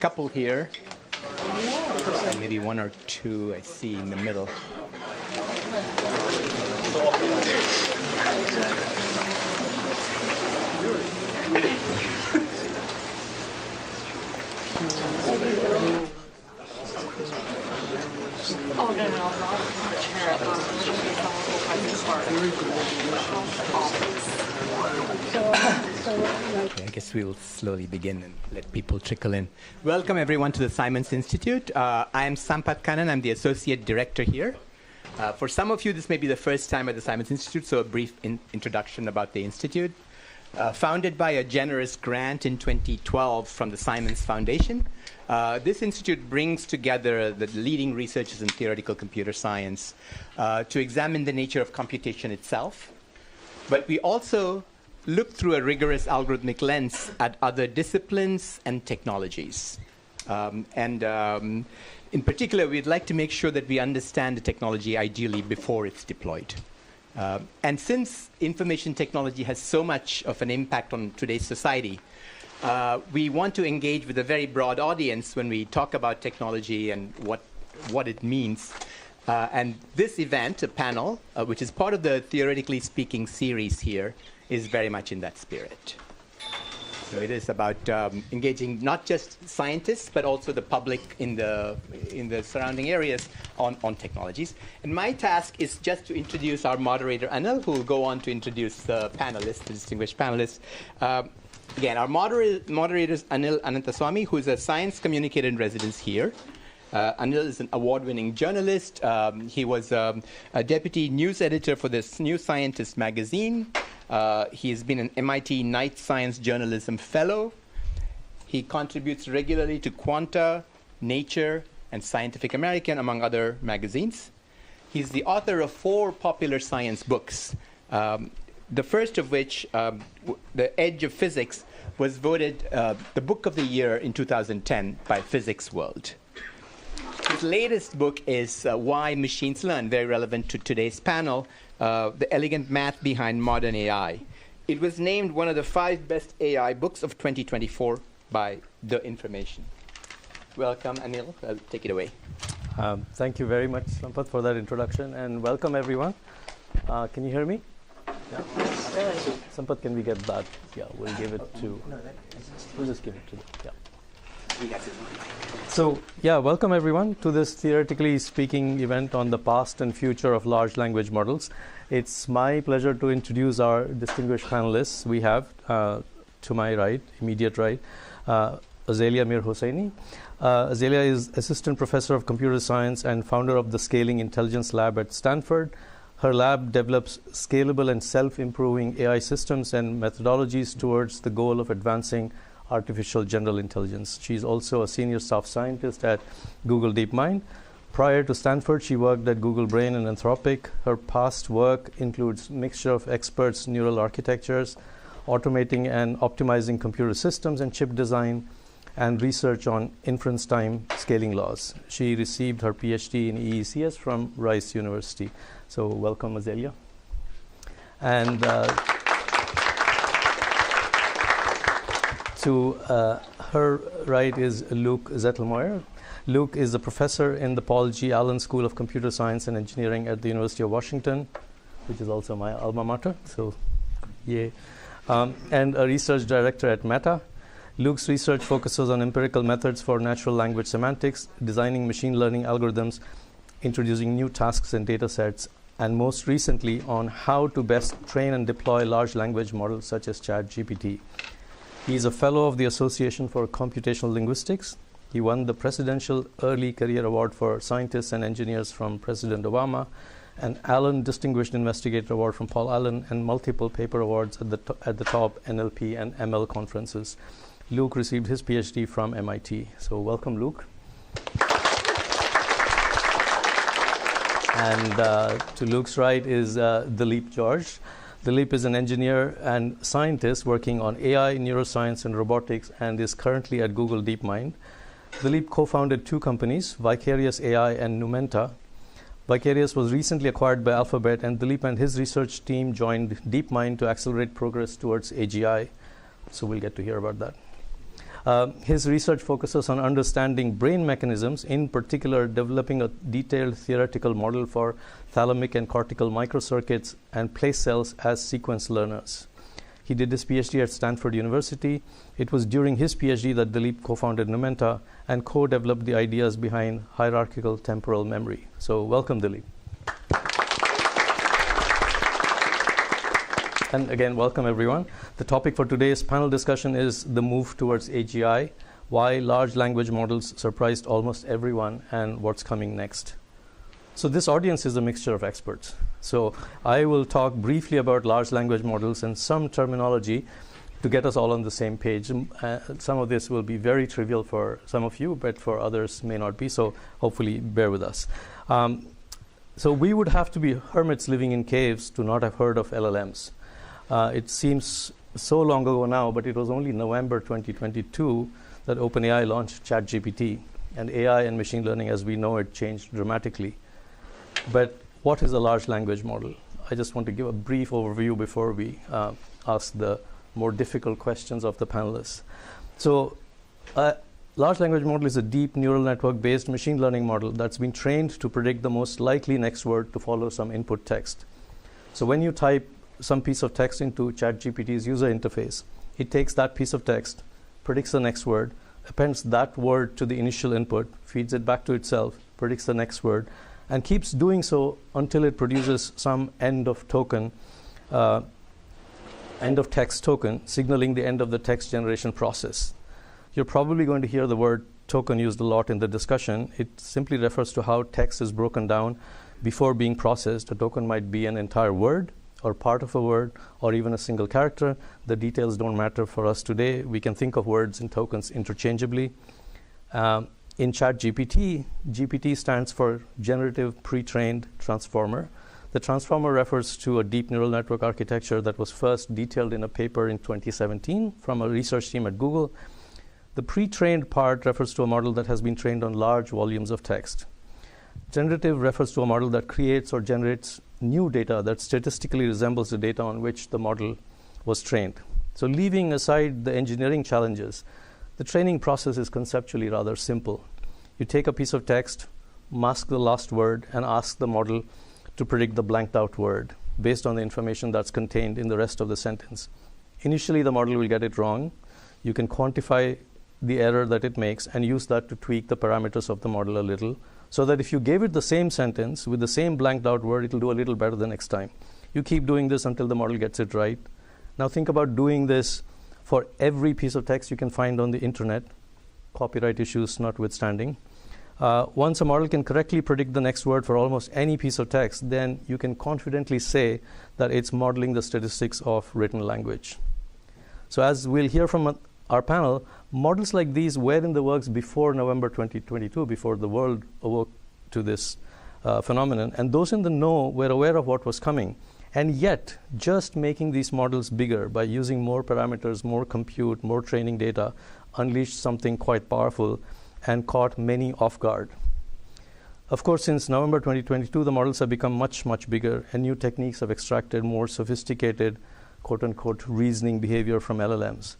couple here, and maybe one or two I see in the middle. Oh, no. Okay, I guess we'll slowly begin and let people trickle in. Welcome, everyone, to the Simons Institute. I am Sampath Kannan. I'm the Associate Director here. For some of you, this may be the first time at the Simons Institute, so a brief introduction about the Institute. Founded by a generous grant in 2012 from the Simons Foundation, this institute brings together the leading researchers in theoretical computer science to examine the nature of computation itself. But we also look through a rigorous algorithmic lens at other disciplines and technologies. In particular, we'd like to make sure that we understand the technology ideally before it's deployed. And since information technology has so much of an impact on today's society, we want to engage with a very broad audience when we talk about technology and what it means. And this event, a panel, which is part of the Theoretically Speaking series here, is very much in that spirit. So it is about engaging not just scientists, but also the public in the surrounding areas on technologies. And my task is just to introduce our moderator, Anil, who will go on to introduce the panelists, the distinguished panelists. Again, our moderator is Anil Ananthaswamy, who is a science communicator in residence here. Anil is an award-winning journalist. He was a deputy news editor for this New Scientist magazine. He has been an MIT Knight Science Journalism Fellow. He contributes regularly to Quanta, Nature, and Scientific American, among other magazines. He's the author of 4 popular science books, the first of which, The Edge of Physics, was voted the Book of the Year in 2010 by Physics World. His latest book is Why Machines Learn, very relevant to today's panel, The Elegant Math Behind Modern AI. It was named one of the 5 best AI books of 2024 by The Information. Welcome, Anil. Take it away. Thank you very much, Sampath, for that introduction, and welcome, everyone. Can you hear me? Yeah. Sampath, can we get that? Yeah, we'll give it to... We'll just give it to them. Yeah. So, welcome everyone to this Theoretically Speaking event on the past and future of large language models. It's my pleasure to introduce our distinguished panelists. We have, to my right, immediate right, Azalia Mirhoseini. Azalia is Assistant Professor of Computer Science and founder of the Scaling Intelligence Lab at Stanford. Her lab develops scalable and self-improving AI systems and methodologies towards the goal of advancing artificial general intelligence. She's also a senior staff scientist at Google DeepMind. Prior to Stanford, she worked at Google Brain and Anthropic. Her past work includes mixture of experts, neural architectures, automating and optimizing computer systems and chip design, and research on inference time scaling laws. She received her PhD in EECS from Rice University. So welcome, Azalia. And to her right is Luke Zettlemoyer. Luke is a professor in the Paul G. Allen School of Computer Science and Engineering at the University of Washington, which is also my alma mater, so yay. And a research director at Meta. Luke's research focuses on empirical methods for natural language semantics, designing machine learning algorithms, introducing new tasks and data sets, and most recently on how to best train and deploy large language models such as ChatGPT. He is a fellow of the Association for Computational Linguistics. He won the Presidential Early Career Award for Scientists and Engineers from President Obama, an Allen Distinguished Investigator Award from Paul Allen, and multiple paper awards at the top NLP and ML conferences. Luke received his PhD from MIT. So welcome, Luke. And to Luke's right is Dileep George. Dileep is an engineer and scientist working on AI, neuroscience, and robotics, and is currently at Google DeepMind. Dileep co-founded 2 companies, Vicarious AI and Numenta. Vicarious was recently acquired by Alphabet, and Dileep and his research team joined DeepMind to accelerate progress towards AGI. So we'll get to hear about that. His research focuses on understanding brain mechanisms, in particular developing a detailed theoretical model for thalamic and cortical microcircuits and place cells as sequence learners. He did his PhD at Stanford University. It was during his PhD that Dileep co-founded Numenta and co-developed the ideas behind hierarchical temporal memory. So welcome, Dileep. And again, welcome everyone. The topic for today's panel discussion is the move towards AGI, why large language models surprised almost everyone, and what's coming next. So this audience is a mixture of experts. So I will talk briefly about large language models and some terminology to get us all on the same page. Some of this will be very trivial for some of you, but for others may not be, so hopefully bear with us. So we would have to be hermits living in caves to not have heard of LLMs. It seems so long ago now, but it was only November 2022 that OpenAI launched ChatGPT. And AI and machine learning, as we know it, changed dramatically. But what is a large language model? I just want to give a brief overview before we ask the more difficult questions of the panelists. So a large language model is a deep neural network-based machine learning model that's been trained to predict the most likely next word to follow some input text. So when you type some piece of text into ChatGPT's user interface, it takes that piece of text, predicts the next word, appends that word to the initial input, feeds it back to itself, predicts the next word, and keeps doing so until it produces some end of text token, signaling the end of the text generation process. You're probably going to hear the word token used a lot in the discussion. It simply refers to how text is broken down before being processed. A token might be an entire word, or part of a word, or even a single character. The details don't matter for us today. We can think of words and tokens interchangeably. In ChatGPT, GPT stands for Generative Pre-trained Transformer. The transformer refers to a deep neural network architecture that was first detailed in a paper in 2017 from a research team at Google. The pre-trained part refers to a model that has been trained on large volumes of text. Generative refers to a model that creates or generates new data that statistically resembles the data on which the model was trained. So leaving aside the engineering challenges, the training process is conceptually rather simple. You take a piece of text, mask the last word, and ask the model to predict the blanked out word based on the information that's contained in the rest of the sentence. Initially, the model will get it wrong. You can quantify the error that it makes and use that to tweak the parameters of the model a little, so that if you gave it the same sentence with the same blanked out word, it'll do a little better the next time. You keep doing this until the model gets it right. Now think about doing this for every piece of text you can find on the internet, copyright issues notwithstanding. Once a model can correctly predict the next word for almost any piece of text, then you can confidently say that it's modeling the statistics of written language. So as we'll hear from our panel, models like these were in the works before November 2022, before the world awoke to this phenomenon. And those in the know were aware of what was coming. And yet, just making these models bigger by using more parameters, more compute, more training data, unleashed something quite powerful and caught many off guard. Of course, since November 2022, the models have become much, much bigger, and new techniques have extracted more sophisticated, quote-unquote, reasoning behavior from LLMs.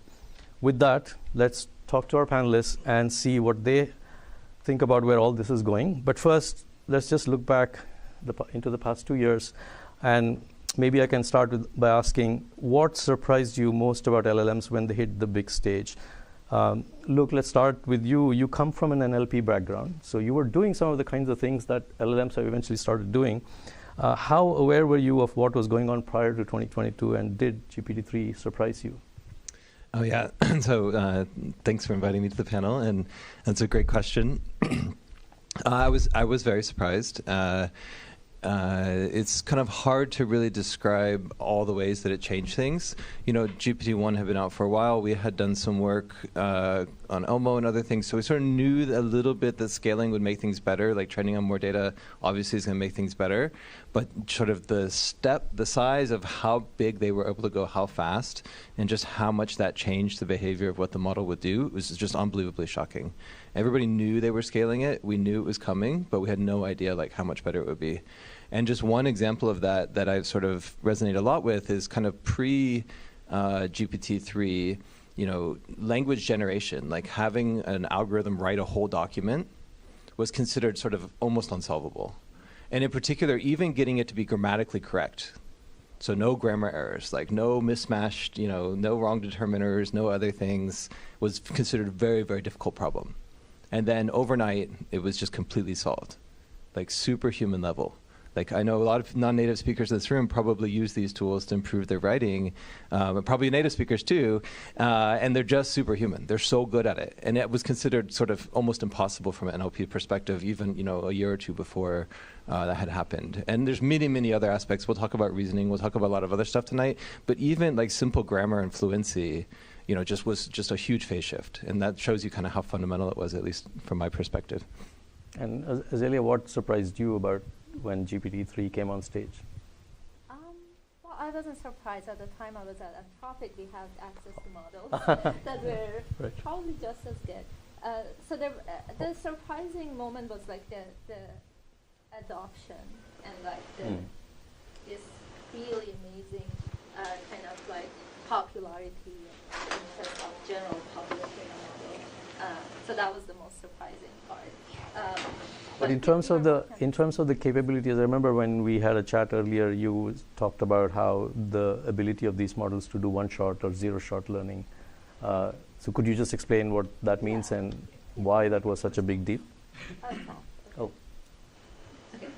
With that, let's talk to our panelists and see what they think about where all this is going. But first, let's just look back into the past 2 years, and maybe I can start by asking, what surprised you most about LLMs when they hit the big stage? Luke, let's start with you. You come from an NLP background, so you were doing some of the kinds of things that LLMs have eventually started doing. How aware were you of what was going on prior to 2022, and did GPT-3 surprise you? Oh, yeah. So thanks for inviting me to the panel, and that's a great question. I was very surprised. It's kind of hard to really describe all the ways that it changed things. You know, GPT-1 had been out for a while. We had done some work on Elmo and other things, so we sort of knew a little bit that scaling would make things better, like training on more data obviously is going to make things better. But sort of the size of how big they were able to go, how fast, and just how much that changed the behavior of what the model would do was just unbelievably shocking. Everybody knew they were scaling it. We knew it was coming, but we had no idea like how much better it would be. And just one example of that that I've sort of resonated a lot with is kind of pre-GPT-3. language generation, like having an algorithm write a whole document, was considered sort of almost unsolvable. And in particular, even getting it to be grammatically correct. So no grammar errors, like no mismatched, no wrong determiners, no other things, was considered a very, very difficult problem. And then overnight, it was just completely solved, like superhuman level. Like I know a lot of non-native speakers in this room probably use these tools to improve their writing, probably native speakers too, and they're just superhuman. They're so good at it. And it was considered sort of almost impossible from an NLP perspective, even a year or two before that had happened. And there's many, many other aspects. We'll talk about reasoning. We'll talk about a lot of other stuff tonight. But even like simple grammar and fluency, was just a huge phase shift. And that shows you kind of how fundamental it was, at least from my perspective. And Azalia, what surprised you about when GPT-3 came on stage? Well, I wasn't surprised. At the time I was at Anthropic, we had access to models that were probably just as good. So the surprising moment was like the adoption and like this really amazing kind of like popularity in terms of general public model. So that was the most surprising part. But in terms of the capabilities, I remember when we had a chat earlier, you talked about how the ability of these models to do one-shot or zero-shot learning. So could you just explain what that means and why that was such a big deal? Oh. Okay.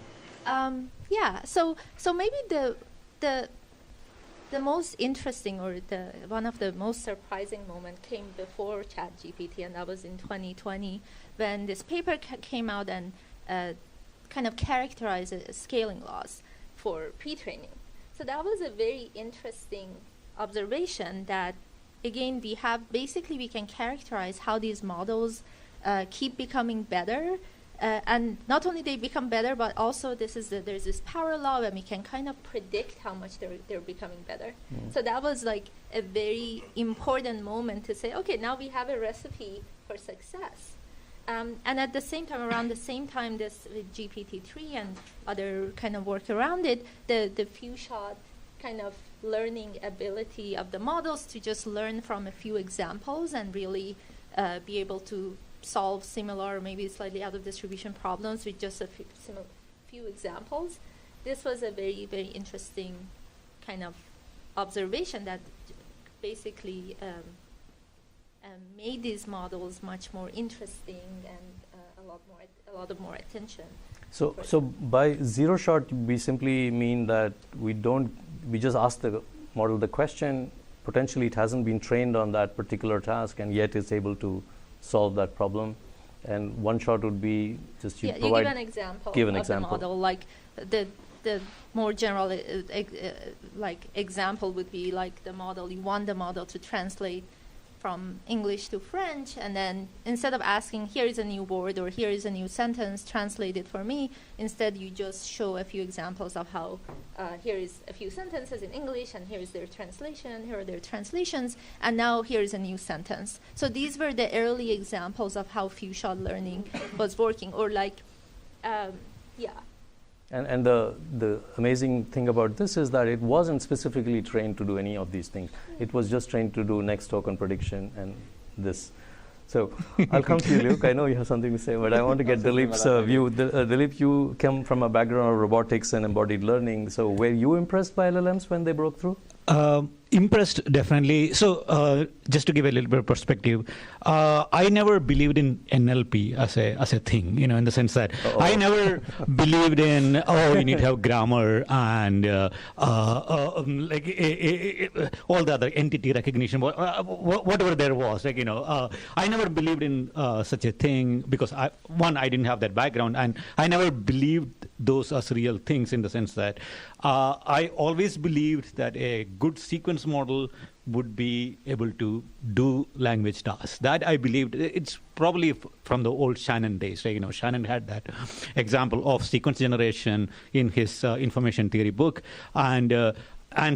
Yeah. So maybe the most interesting or one of the most surprising moment came before ChatGPT, and that was in 2020 when this paper came out and kind of characterized scaling laws for pre-training. So that was a very interesting observation that, again, we can characterize how these models keep becoming better. And not only they become better, but also there's this power law, and we can kind of predict how much they're becoming better. So that was like a very important moment to say, okay, now we have a recipe for success. And at the same time, around the same time, this with GPT-3 and other kind of work around it, the few-shot kind of learning ability of the models to just learn from a few examples and really be able to solve similar, maybe slightly out of distribution problems with just a few examples. This was a very, very interesting kind of observation that basically made these models much more interesting and a lot of more attention. So by zero shot, we simply mean that we just ask the model the question. Potentially, it hasn't been trained on that particular task, and yet it's able to solve that problem. And one shot would be just you give an example of the model, like the more general like example would be like the model, you want the model to translate from English to French, and then instead of asking, here is a new word or here is a new sentence, translate it for me, instead you just show a few examples of how here is a few sentences in English, and here is their translation, here are their translations, and now here is a new sentence. So these were the early examples of how few-shot learning was working, or like, yeah. And the amazing thing about this is that it wasn't specifically trained to do any of these things. It was just trained to do next token prediction and this. So I'll come to you, Luke. I know you have something to say, but I want to get Dileep's view. Dileep, you come from a background of robotics and embodied learning. So were you impressed by LLMs when they broke through? Impressed, definitely. So just to give a little bit of perspective, I never believed in NLP as a thing, in the sense that I never believed in, you need to have grammar and like all the other entity recognition, whatever there was. I never believed in such a thing because, I didn't have that background, and I never believed those as real things, in the sense that I always believed that a good sequence model would be able to do language tasks. That I believed. It's probably from the old Shannon days. Right? Shannon had that example of sequence generation in his information theory book, and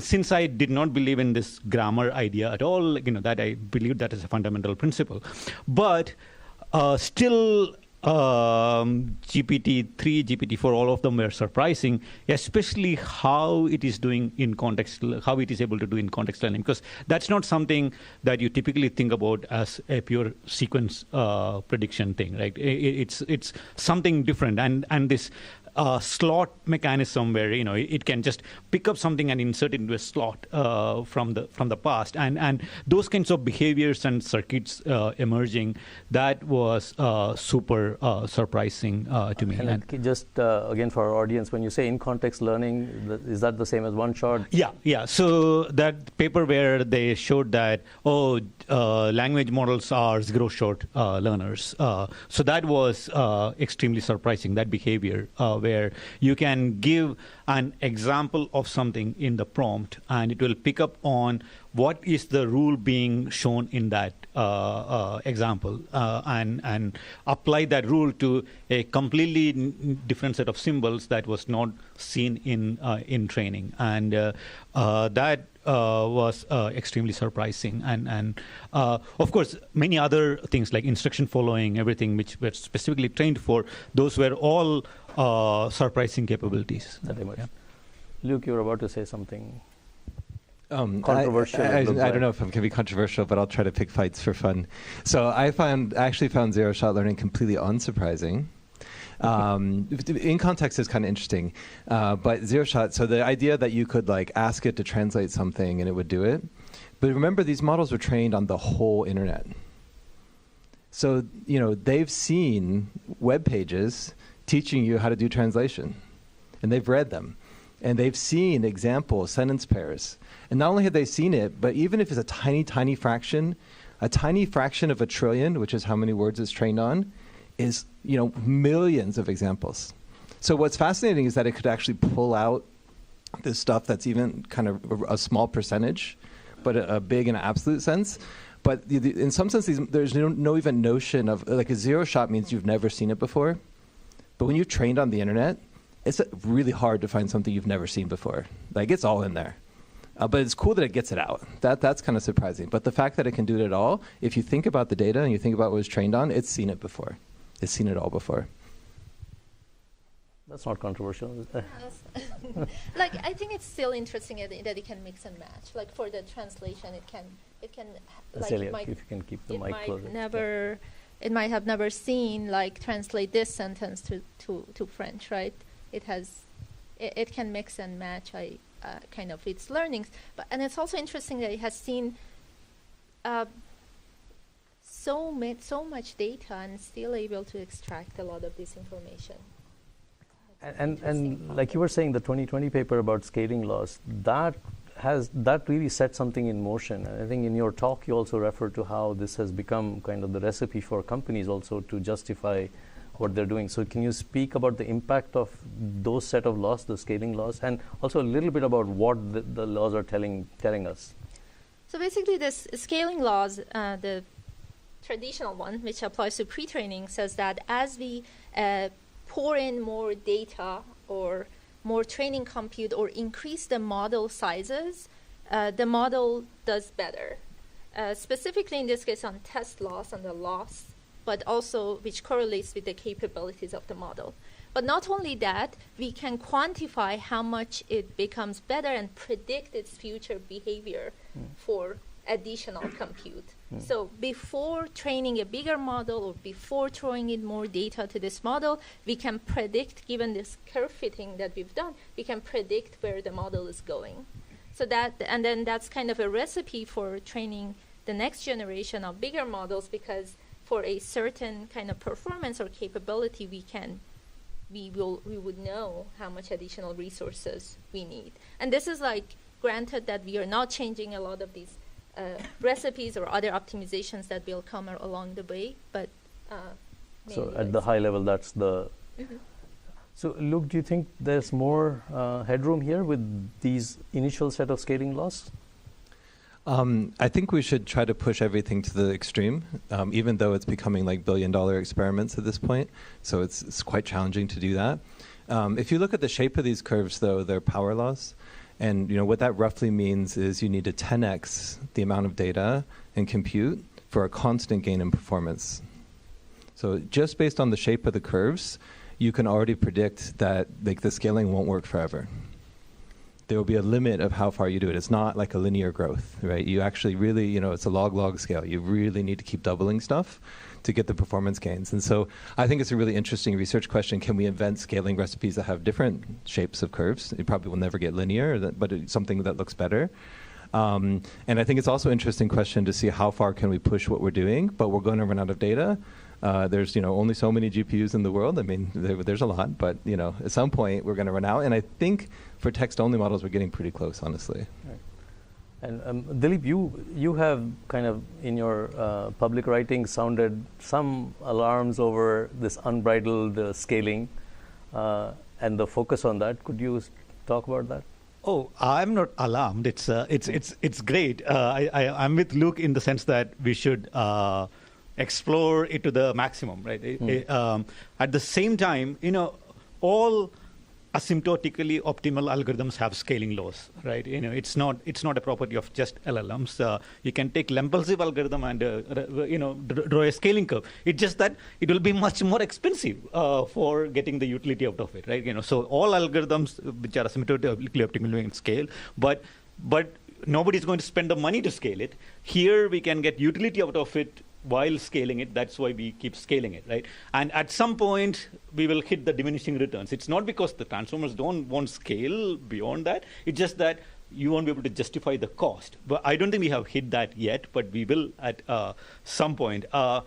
since I did not believe in this grammar idea at all, that I believed that is a fundamental principle, but still GPT-3, GPT-4, all of them were surprising, especially how it is doing in context, how it is able to do in context learning, because that's not something that you typically think about as a pure sequence prediction thing, right? It's something different, and this slot mechanism where it can just pick up something and insert it into a slot from the past, and those kinds of behaviors and circuits emerging, that was super surprising to me. And just again for our audience, when you say in context learning, is that the same as one shot? Yeah. So that paper where they showed that language models are zero-shot learners. So that was extremely surprising, that behavior, where you can give an example of something in the prompt, and it will pick up on what is the rule being shown in that example, and apply that rule to a completely different set of symbols that was not seen in training, and that was extremely surprising, and of course many other things like instruction following, everything which we're specifically trained for, those were all surprising capabilities. Yeah. Luke, you were about to say something controversial. I don't know if I'm going to be controversial, but I'll try to pick fights for fun. So I actually found zero-shot learning completely unsurprising. In context is kind of interesting, but zero-shot, so the idea that you could ask it to translate something and it would do it. But remember, these models were trained on the whole internet. So, they've seen web pages teaching you how to do translation, and they've read them, and they've seen example sentence pairs. And not only have they seen it, but even if it's a tiny, tiny fraction of a trillion, which is how many words it's trained on, is millions of examples. So what's fascinating is that it could actually pull out this stuff that's even kind of a small percentage, but a big in an absolute sense. But in some sense, there's no even notion of, a zero shot means you've never seen it before. But when you've trained on the internet, it's really hard to find something you've never seen before. It's all in there. But it's cool that it gets it out. That's kind of surprising. But the fact that it can do it at all, if you think about the data and you think about what it was trained on, it's seen it before. It's seen it all before. That's not controversial. I think it's still interesting that it can mix and match. For the translation, it can. Azalia, if you can keep the mic closer. It might have never seen translate this sentence to French, right? It can mix and match kind of its learnings, and it's also interesting that it has seen so much data and still able to extract a lot of this information. And like you were saying, the 2020 paper about scaling laws, that really set something in motion. And I think in your talk you also referred to how this has become kind of the recipe for companies also to justify what they're doing. So can you speak about the impact of those set of laws, the scaling laws, and also a little bit about what the laws are telling us? So basically this scaling laws, the traditional one, which applies to pre-training, says that as we pour in more data or more training compute or increase the model sizes, the model does better. Specifically in this case on test loss and the loss, but also which correlates with the capabilities of the model. But not only that, we can quantify how much it becomes better and predict its future behavior for additional compute. So before training a bigger model or before throwing in more data to this model, we can predict, given this curve fitting that we've done, we can predict where the model is going. So and then that's kind of a recipe for training the next generation of bigger models, because for a certain kind of performance or capability, we would know how much additional resources we need. And this is granted that we are not changing a lot of these recipes or other optimizations that will come along the way, but so at the high level, that's the. So Luke, do you think there's more headroom here with these initial set of scaling laws? I think we should try to push everything to the extreme, even though it's becoming billion-dollar experiments at this point. So it's quite challenging to do that. If you look at the shape of these curves, though, they're power laws. And what that roughly means is you need to 10x the amount of data and compute for a constant gain in performance. So just based on the shape of the curves, you can already predict that the scaling won't work forever. There will be a limit of how far you do it. It's not like a linear growth, right? You actually really, it's a log scale. You really need to keep doubling stuff to get the performance gains. And so I think it's a really interesting research question. Can we invent scaling recipes that have different shapes of curves? It probably will never get linear, but it's something that looks better. And I think it's also an interesting question to see how far can we push what we're doing, but we're going to run out of data. There's only so many GPUs in the world. I mean, there's a lot, but at some point we're going to run out. And I think for text-only models, we're getting pretty close, honestly. Right. And Dileep, you have kind of in your public writing sounded some alarms over this unbridled scaling and the focus on that. Could you talk about that? Oh, I'm not alarmed. It's great. I'm with Luke in the sense that we should explore it to the maximum, right? At the same time, all asymptotically optimal algorithms have scaling laws, right? It's not a property of just LLMs. You can take impulsive algorithm and draw a scaling curve. It's just that it will be much more expensive for getting the utility out of it, right? So all algorithms which are asymptotically optimal can scale, but nobody's going to spend the money to scale it. Here we can get utility out of it while scaling it. That's why we keep scaling it, right? And at some point, we will hit the diminishing returns. It's not because the transformers won't scale beyond that. It's just that you won't be able to justify the cost. But I don't think we have hit that yet, but we will at some point. I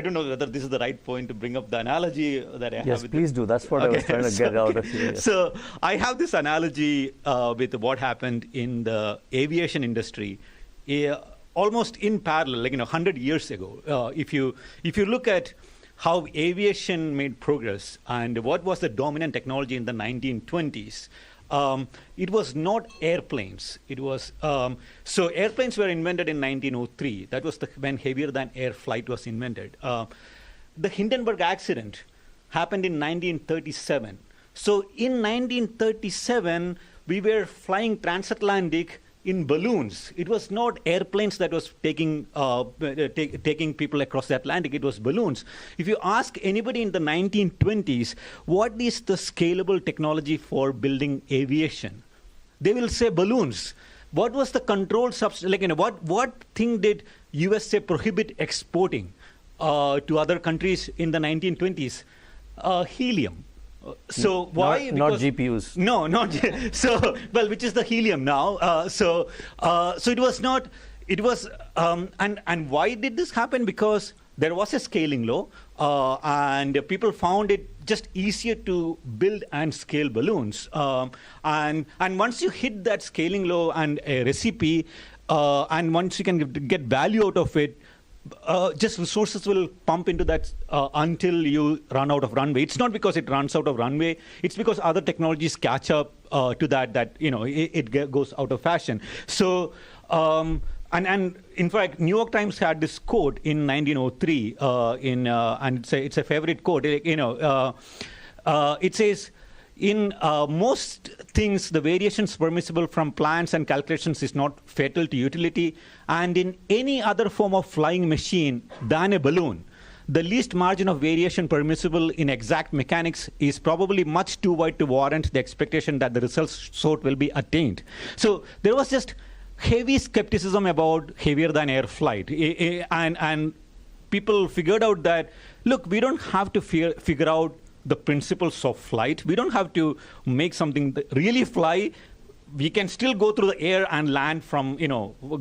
don't know whether this is the right point to bring up the analogy that I have. Yes, please do. That's what I was trying to get out of you. Yes. So I have this analogy with what happened in the aviation industry. Almost in parallel, 100 years ago. If you look at how aviation made progress and what was the dominant technology in the 1920s, it was not airplanes. It was so airplanes were invented in 1903. That was when heavier than air flight was invented. The Hindenburg accident happened in 1937. So in 1937, we were flying transatlantic in balloons. It was not airplanes that was taking people across the Atlantic. It was balloons. If you ask anybody in the 1920s, what is the scalable technology for building aviation? They will say balloons. What was the control substance? What thing did USA prohibit exporting to other countries in the 1920s? Helium. So why? Not GPUs. No, not so. Well, which is the helium now? So it was not. It was. And why did this happen? Because there was a scaling law, and people found it just easier to build and scale balloons. And once you hit that scaling law and a recipe, and once you can get value out of it, just resources will pump into that until you run out of runway. It's not because it runs out of runway. It's because other technologies catch up to that it goes out of fashion. So, and in fact, New York Times had this quote in 1903, and it's a favorite quote. It says, in most things, the variations permissible from plans and calculations is not fatal to utility. And in any other form of flying machine than a balloon, the least margin of variation permissible in exact mechanics is probably much too wide to warrant the expectation that the results sought will be attained. So there was just heavy skepticism about heavier than air flight. And people figured out that, look, we don't have to figure out the principles of flight. We don't have to make something that really fly. We can still go through the air and land from,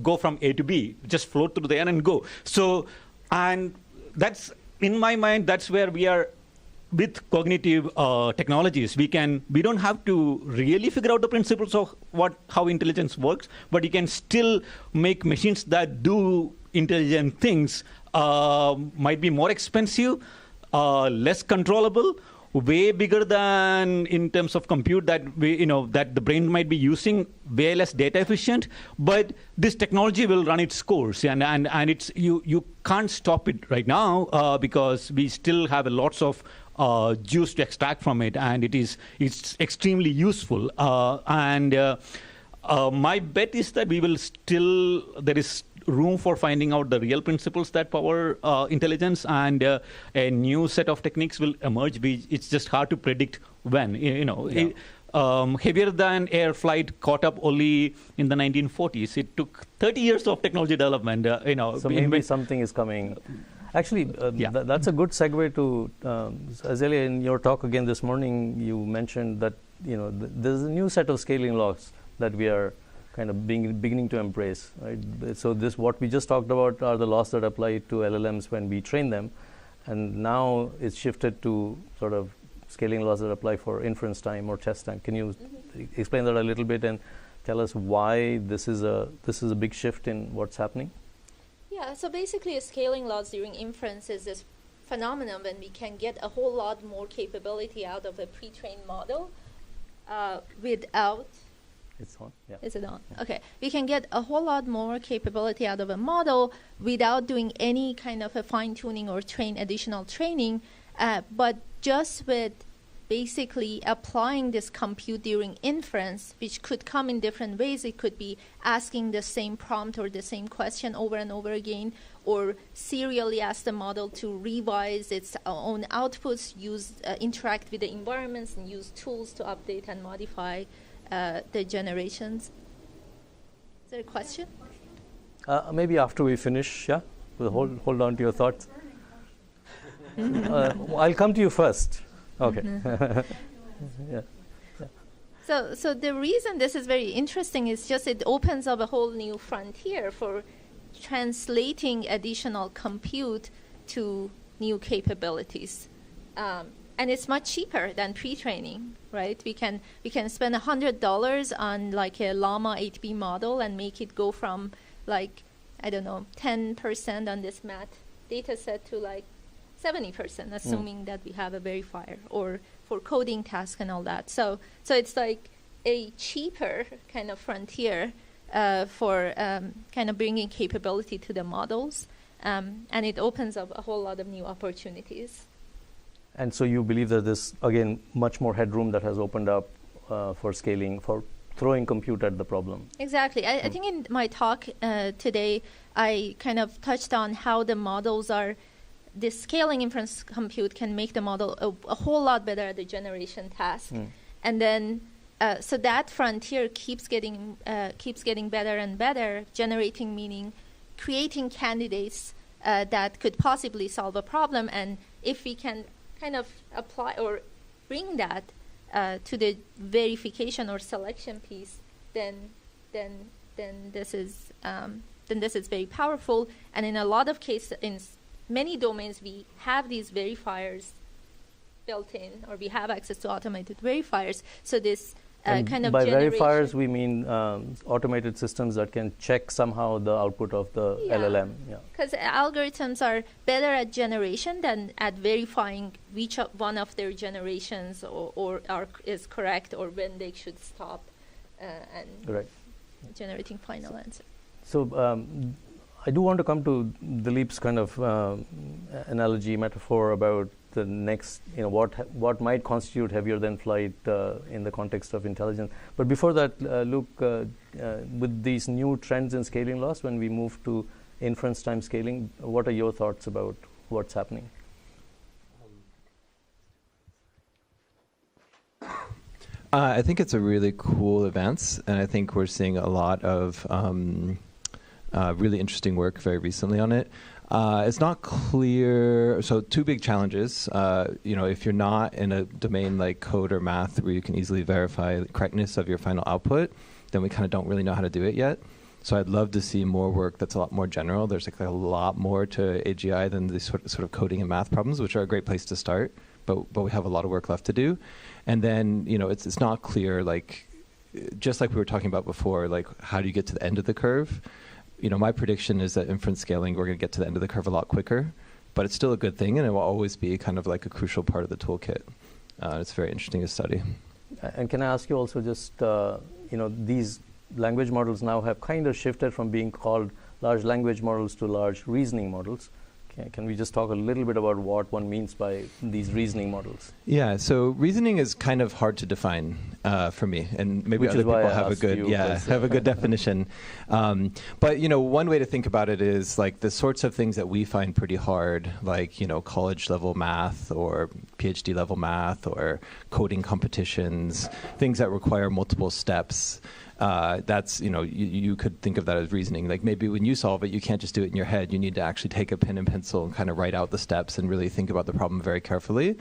go from A to B, just float through the air and go. So, and that's, in my mind, that's where we are with cognitive technologies. We don't have to really figure out the principles of how intelligence works, but you can still make machines that do intelligent things. Might be more expensive, less controllable, way bigger than in terms of compute that that the brain might be using, way less data efficient. But this technology will run its course, and it's you can't stop it right now because we still have lots of juice to extract from it, and it's extremely useful. My bet is that there is room for finding out the real principles that power intelligence, and a new set of techniques will emerge. It's just hard to predict when. Heavier than air flight caught up only in the 1940s. It took 30 years of technology development. So maybe something is coming. Actually, that's a good segue to Azalia. In your talk again this morning, you mentioned that there's a new set of scaling laws that we are kind of beginning to embrace. Right? So what we just talked about are the laws that apply to LLMs when we train them, and now it's shifted to sort of scaling laws that apply for inference time or test time. Can you explain that a little bit and tell us why this is a big shift in what's happening? Yeah, so basically scaling laws during inference is this phenomenon when we can get a whole lot more capability out of a pre-trained model without... It's on, yeah. Is it on? Yeah. Okay. We can get a whole lot more capability out of a model without doing any kind of a fine-tuning or additional training, but just with basically applying this compute during inference, which could come in different ways. It could be asking the same prompt or the same question over and over again, or serially ask the model to revise its own outputs, interact with the environments, and use tools to update and modify the generations. Is there a question? Maybe after we finish, yeah? We'll hold on to your thoughts. I'll come to you first. Okay. Yeah. So the reason this is very interesting is just it opens up a whole new frontier for translating additional compute to new capabilities. And it's much cheaper than pre-training, right? We can spend $100 on like a Llama 8B model and make it go from 10% on this math data set to 70%, assuming that we have a verifier, or for coding tasks and all that. So it's like a cheaper kind of frontier for kind of bringing capability to the models, and it opens up a whole lot of new opportunities. And so you believe that there's, again, much more headroom that has opened up for scaling, for throwing compute at the problem. Exactly. I think in my talk today, I kind of touched on how the models are, this scaling inference compute can make the model a whole lot better at the generation task. And then, so that frontier keeps getting better and better, generating meaning, creating candidates that could possibly solve a problem. And if we can kind of apply or bring that to the verification or selection piece, then this is very powerful. And in a lot of cases, in many domains, we have these verifiers built in, or we have access to automated verifiers. So this kind of by verifiers, we mean automated systems that can check somehow the output of the LLM. Because algorithms are better at generation than at verifying which one of their generations is correct, or when they should stop and generating final answer. So I do want to come to Dileep's kind of analogy, metaphor about the next, what might constitute heavier than flight in the context of intelligence. But before that, Luke, with these new trends in scaling laws, when we move to inference time scaling, what are your thoughts about what's happening? I think it's a really cool advance, and I think we're seeing a lot of really interesting work very recently on it. It's not clear. So two big challenges. If you're not in a domain like code or math where you can easily verify the correctness of your final output, then we kind of don't really know how to do it yet. So I'd love to see more work that's a lot more general. There's a lot more to AGI than these sort of coding and math problems, which are a great place to start. But we have a lot of work left to do. And then it's not clear, just like we were talking about before, how do you get to the end of the curve? My prediction is that inference scaling, we're going to get to the end of the curve a lot quicker, but it's still a good thing, and it will always be kind of like a crucial part of the toolkit. It's very interesting to study. And can I ask you also just, these language models now have kind of shifted from being called large language models to large reasoning models. Can we just talk a little bit about what one means by these reasoning models? Yeah, so reasoning is kind of hard to define. for me, and maybe Which other is why people I have a asked good, you, have a good definition. But one way to think about it is like the sorts of things that we find pretty hard, like college level math or PhD level math or coding competitions, things that require multiple steps. That's, you could think of that as reasoning. Like maybe when you solve it, you can't just do it in your head. You need to actually take a pen and pencil and kind of write out the steps and really think about the problem very carefully.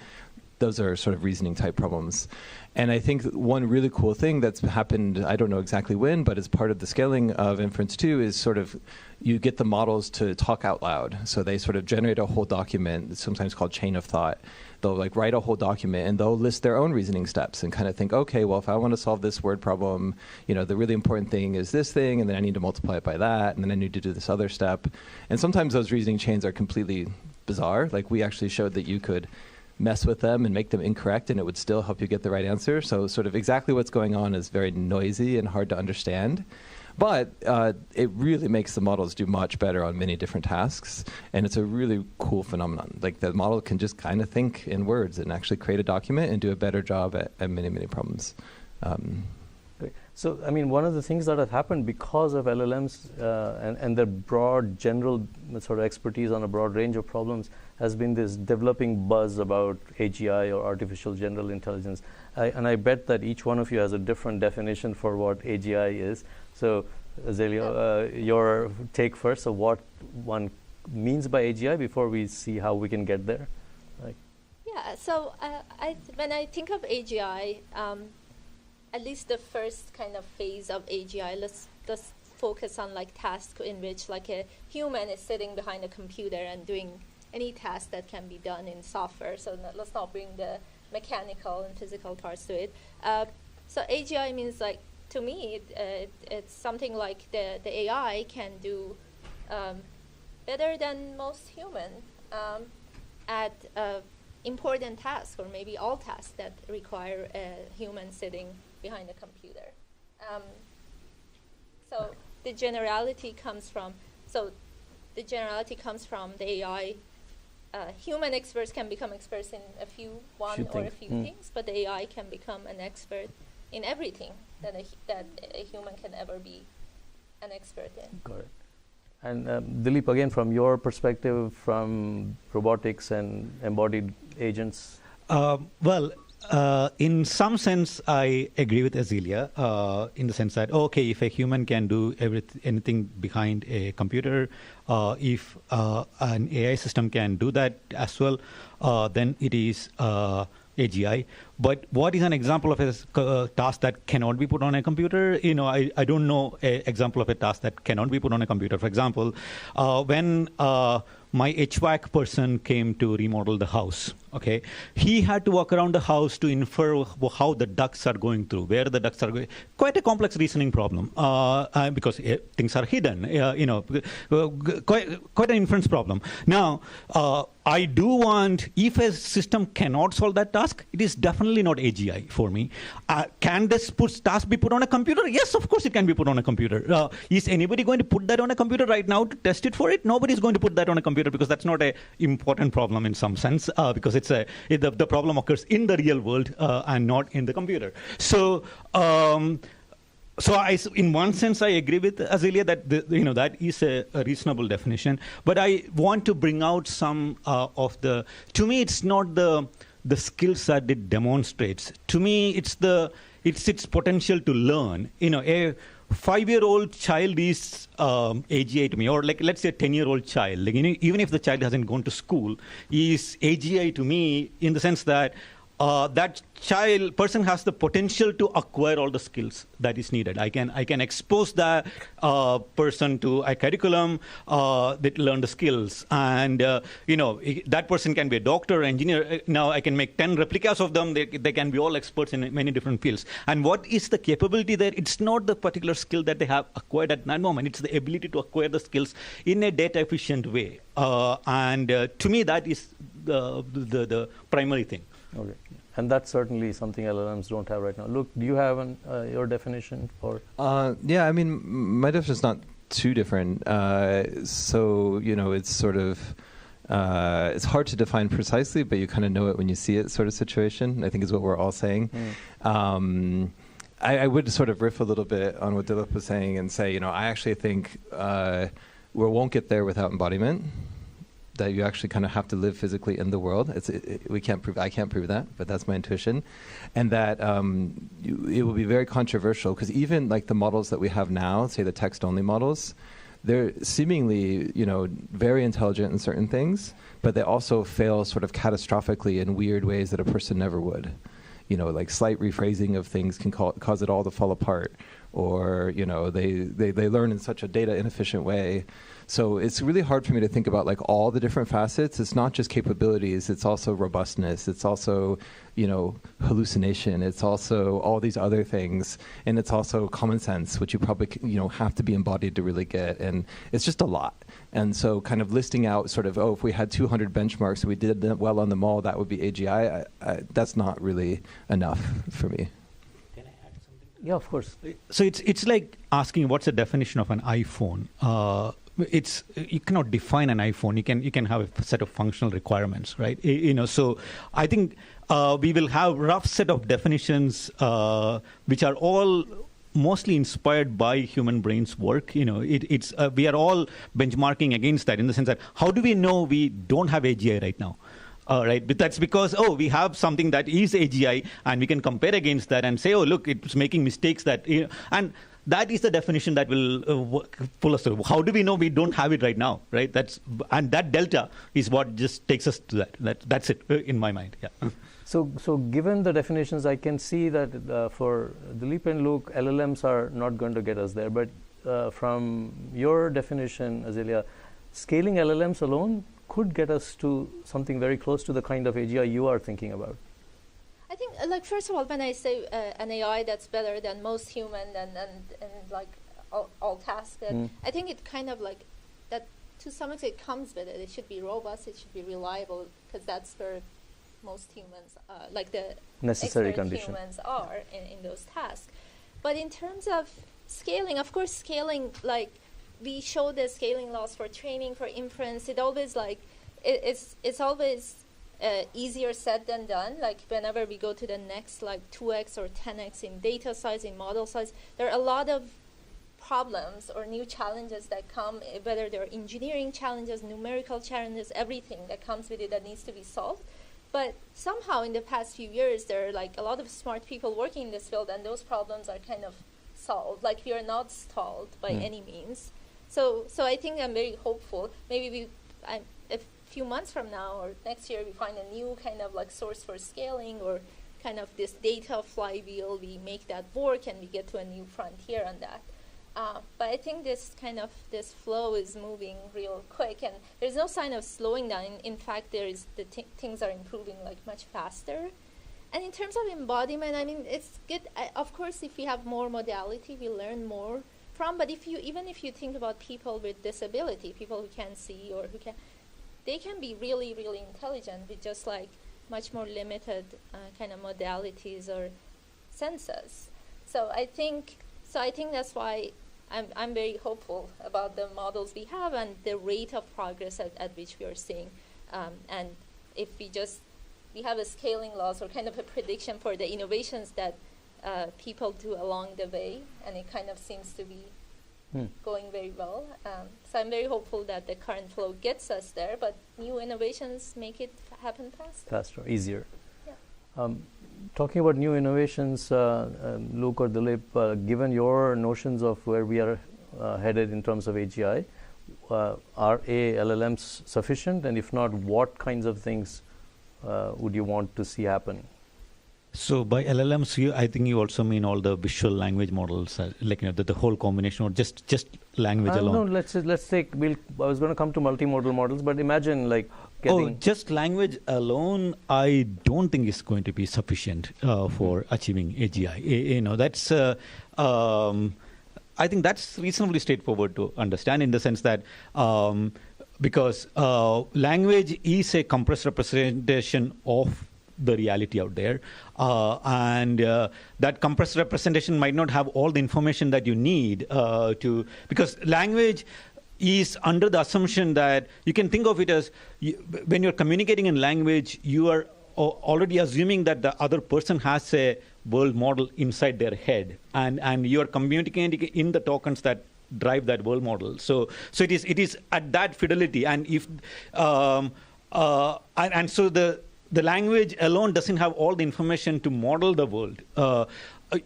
Those are sort of reasoning type problems. And I think one really cool thing that's happened, I don't know exactly when, but as part of the scaling of inference too, is sort of you get the models to talk out loud. So they sort of generate a whole document, sometimes called chain of thought. They'll like write a whole document and they'll list their own reasoning steps and kind of think, okay, well, if I want to solve this word problem, the really important thing is this thing, and then I need to multiply it by that, and then I need to do this other step. And sometimes those reasoning chains are completely bizarre. Like we actually showed that you could mess with them and make them incorrect and it would still help you get the right answer. So sort of exactly what's going on is very noisy and hard to understand. But it really makes the models do much better on many different tasks. And it's a really cool phenomenon. Like the model can just kind of think in words and actually create a document and do a better job at many, many problems. Great. So, I mean, one of the things that have happened because of LLMs and their broad general sort of expertise on a broad range of problems has been this developing buzz about AGI or artificial general intelligence. And I bet that each one of you has a different definition for what AGI is. So, Azalia, your take first of what one means by AGI before we see how we can get there. Yeah, so when I think of AGI, at least the first kind of phase of AGI, let's focus on like tasks in which like a human is sitting behind a computer and doing any task that can be done in software. So let's not bring the mechanical and physical parts to it. So AGI means like, to me, it's something like the AI can do better than most human at important tasks, or maybe all tasks that require a human sitting behind a computer. So the generality comes from the AI. Human experts can become experts in a few things, but the AI can become an expert in everything that a human can ever be an expert in. Got it. And Dileep, again, from your perspective, from robotics and embodied agents? In some sense, I agree with Azalia in the sense that, okay, if a human can do anything behind a computer, if an AI system can do that as well, then it is AGI. But what is an example of a task that cannot be put on a computer? I don't know an example of a task that cannot be put on a computer. For example, when my HVAC person came to remodel the house, okay, he had to walk around the house to infer how the ducts are going through, where the ducts are going. Quite a complex reasoning problem because things are hidden, quite an inference problem. Now, I do want, if a system cannot solve that task, it is definitely not AGI for me. Can this task be put on a computer? Yes, of course it can be put on a computer. Is anybody going to put that on a computer right now to test it for it? Nobody is going to put that on a computer because that's not an important problem in some sense, because the problem occurs in the real world and not in the computer. So. In one sense, I agree with Azalia that that is a reasonable definition. But I want to bring out some of the. To me, it's not the skills that it demonstrates. To me, it's its potential to learn. A 5-year-old child is AGI to me, or like let's say a 10-year-old child. Like, even if the child hasn't gone to school, is AGI to me in the sense that. That person has the potential to acquire all the skills that is needed. I can expose that person to a curriculum that learn the skills, and that person can be a doctor, engineer. Now I can make 10 replicas of them. They can be all experts in many different fields. And what is the capability there? It's not the particular skill that they have acquired at that moment. It's the ability to acquire the skills in a data efficient way. And to me, that is the primary thing. Okay. And that's certainly something LLMs don't have right now. Luke, do you have your definition for? Yeah, I mean, my definition is not too different. So, it's sort of It's hard to define precisely, but you kind of know it when you see it, sort of situation, I think is what we're all saying. I would sort of riff a little bit on what Dileep was saying and say, I actually think we won't get there without embodiment, that you actually kind of have to live physically in the world. I can't prove that, but that's my intuition. And that it will be very controversial, because even like the models that we have now, say the text-only models, they're seemingly, very intelligent in certain things, but they also fail sort of catastrophically in weird ways that a person never would. Like slight rephrasing of things can cause it all to fall apart, or they learn in such a data inefficient way. So it's really hard for me to think about like all the different facets. It's not just capabilities; it's also robustness. It's also hallucination. It's also all these other things, and it's also common sense, which you probably have to be embodied to really get. And it's just a lot. And so kind of listing out sort of, if we had 200 benchmarks and we did well on them all, that would be AGI. That's not really enough for me. Can I add something? Yeah, of course. So it's like asking what's the definition of an iPhone. You cannot define an iPhone. You can have a set of functional requirements, right? So I think we will have rough set of definitions which are all mostly inspired by human brain's work. We are all benchmarking against that, in the sense that how do we know we don't have AGI right now? Right, but that's because we have something that is AGI, and we can compare against that and say, look, it's making mistakes that and that is the definition that will pull us through. How do we know we don't have it right now? Right, and that delta is what just takes us to that. That's it in my mind. Yeah. So given the definitions, I can see that for Dileep and Luke, LLMs are not going to get us there. But from your definition, Azalia, scaling LLMs alone could get us to something very close to the kind of AGI you are thinking about. I think, first of all, when I say an AI that's better than most human and like all tasks, I think it kind of like that to some extent it comes with it. It should be robust, it should be reliable, because that's where most humans, like the necessary expert condition. Humans are in those tasks. But in terms of scaling, of course, scaling, like we show the scaling laws for training, for inference. It always it's always easier said than done. Like whenever we go to the next 2x or 10x in data size, in model size, there are a lot of problems or new challenges that come, whether they're engineering challenges, numerical challenges, everything that comes with it that needs to be solved. But somehow in the past few years, there are a lot of smart people working in this field, and those problems are kind of solved. Like we are not stalled by any means. So I think I'm very hopeful. Maybe a few months from now or next year, we find a new kind of source for scaling, or kind of this data flywheel. We make that work, and we get to a new frontier on that. But I think this flow is moving real quick, and there's no sign of slowing down. In fact, things are improving much faster. And in terms of embodiment, I mean, it's good. Of course, if we have more modality, we learn more from. But even if you think about people with disability, people who can't see or they can be really, really intelligent with just much more limited kind of modalities or senses. So I think that's why I'm very hopeful about the models we have and the rate of progress at which we are seeing. And if we have a scaling loss or kind of a prediction for the innovations that people do along the way, and it kind of seems to be going very well. So I'm very hopeful that the current flow gets us there, but new innovations make it happen faster. Faster, easier. Yeah. Talking about new innovations, Luke or Dileep, given your notions of where we are headed in terms of AGI, are LLMs sufficient? And if not, what kinds of things would you want to see happen? So by LLMs, I think you also mean all the visual language models, the whole combination, or just language alone? No, let's take. I was going to come to multimodal models, but imagine getting. Just language alone, I don't think is going to be sufficient for achieving AGI. That's. I think that's reasonably straightforward to understand, in the sense that because language is a compressed representation of the reality out there, and that compressed representation might not have all the information that you need because language is under the assumption that you can think of it as when you're communicating in language, you are already assuming that the other person has a world model inside their head, and you're communicating in the tokens that drive that world model. So it is at that fidelity, and if so the language alone doesn't have all the information to model the world.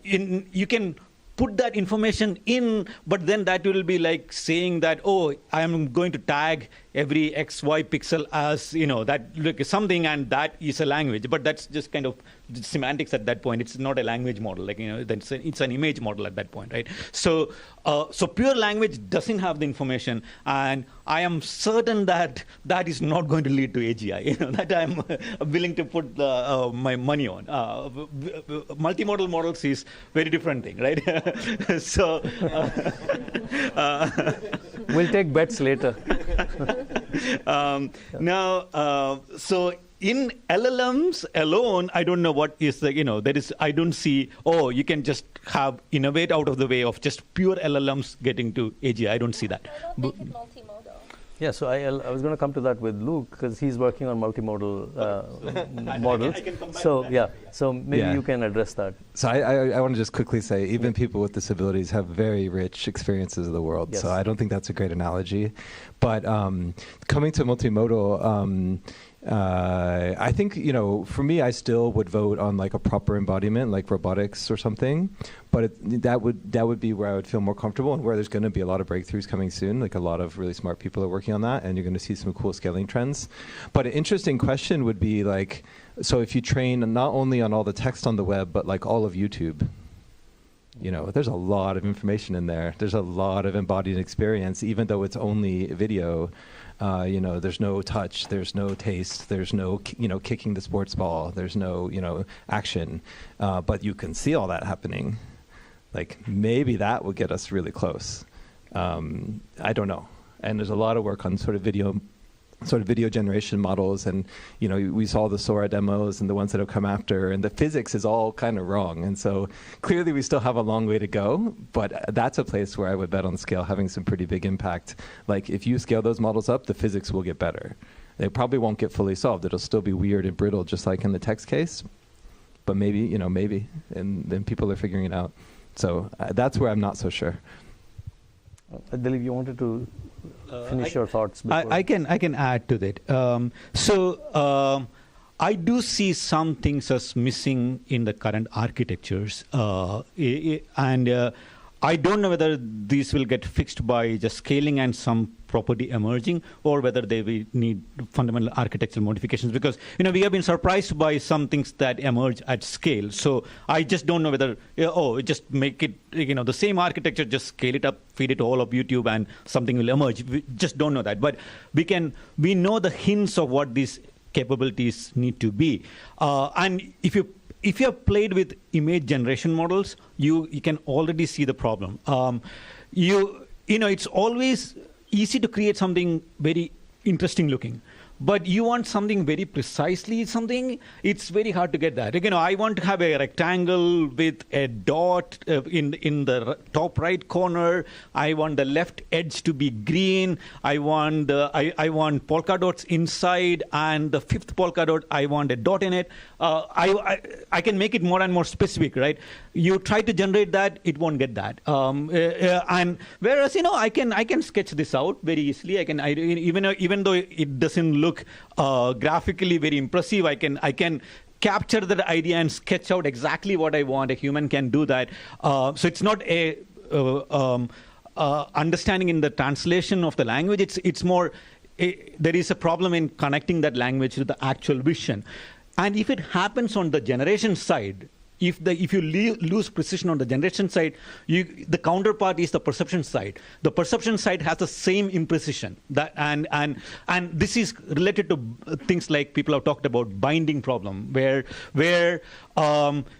You can put that information in, but then that will be like saying that, oh, I am going to tag every XY pixel as, that look something, and that is a language. But that's just kind of semantics at that point. It's not a language model. It's an image model at that point, right? So pure language doesn't have the information, and I am certain that that is not going to lead to AGI. That I'm willing to put my money on. Multimodal models is very different thing, right? So we'll take bets later. So in LLMs alone, I don't know what is I don't see, you can just innovate out of the way of just pure LLMs getting to AGI. I don't see that. Why not make it multimodal? Yeah, so I was going to come to that with Luke, because he's working on multimodal models. I can come back so to that. yeah, so maybe you can address that. So I want to just quickly say, even people with disabilities have very rich experiences of the world. Yes. So I don't think that's a great analogy. But coming to multimodal, I think, for me, I still would vote on like a proper embodiment, like robotics or something. But that would be where I would feel more comfortable, and where there's going to be a lot of breakthroughs coming soon. Like a lot of really smart people are working on that, and you're going to see some cool scaling trends. But an interesting question would be like, so if you train not only on all the text on the web, but like all of YouTube, there's a lot of information in there. There's a lot of embodied experience, even though it's only video. There's no touch, there's no taste, there's no, kicking the sports ball, there's no, action, but you can see all that happening. Like maybe that would get us really close. I don't know. And there's a lot of work on sort of video generation models, and we saw the Sora demos and the ones that have come after, and the physics is all kind of wrong, and so clearly we still have a long way to go, but that's a place where I would bet on scale having some pretty big impact. Like if you scale those models up, the physics will get better. They probably won't get fully solved. It'll still be weird and brittle, just like in the text case, but maybe, and then people are figuring it out. So that's where I'm not so sure. Dileep, you wanted to finish your thoughts before. I can add to that. I do see some things as missing in the current architectures, and I don't know whether these will get fixed by just scaling and some property emerging, or whether they will need fundamental architectural modifications, because we have been surprised by some things that emerge at scale. So I just don't know whether just make it the same architecture, just scale it up, feed it to all of YouTube, and something will emerge. We just don't know that, but we know the hints of what these capabilities need to be, and if you have played with image generation models, you can already see the problem. It's always easy to create something very interesting looking, but you want something very precisely something, it's very hard to get that. I want to have a rectangle with a dot in the top right corner. I want the left edge to be green. I want polka dots inside, and the fifth polka dot, I want a dot in it. I can make it more and more specific, right? You try to generate that, it won't get that. And whereas I can sketch this out very easily. Even though it doesn't look graphically very impressive, I can capture that idea and sketch out exactly what I want. A human can do that. So it's not a understanding in the translation of the language. It's more there is a problem in connecting that language to the actual vision. And if it happens on the generation side, if you lose precision on the generation side, the counterpart is the perception side. The perception side has the same imprecision. And this is related to things like people have talked about binding problem, where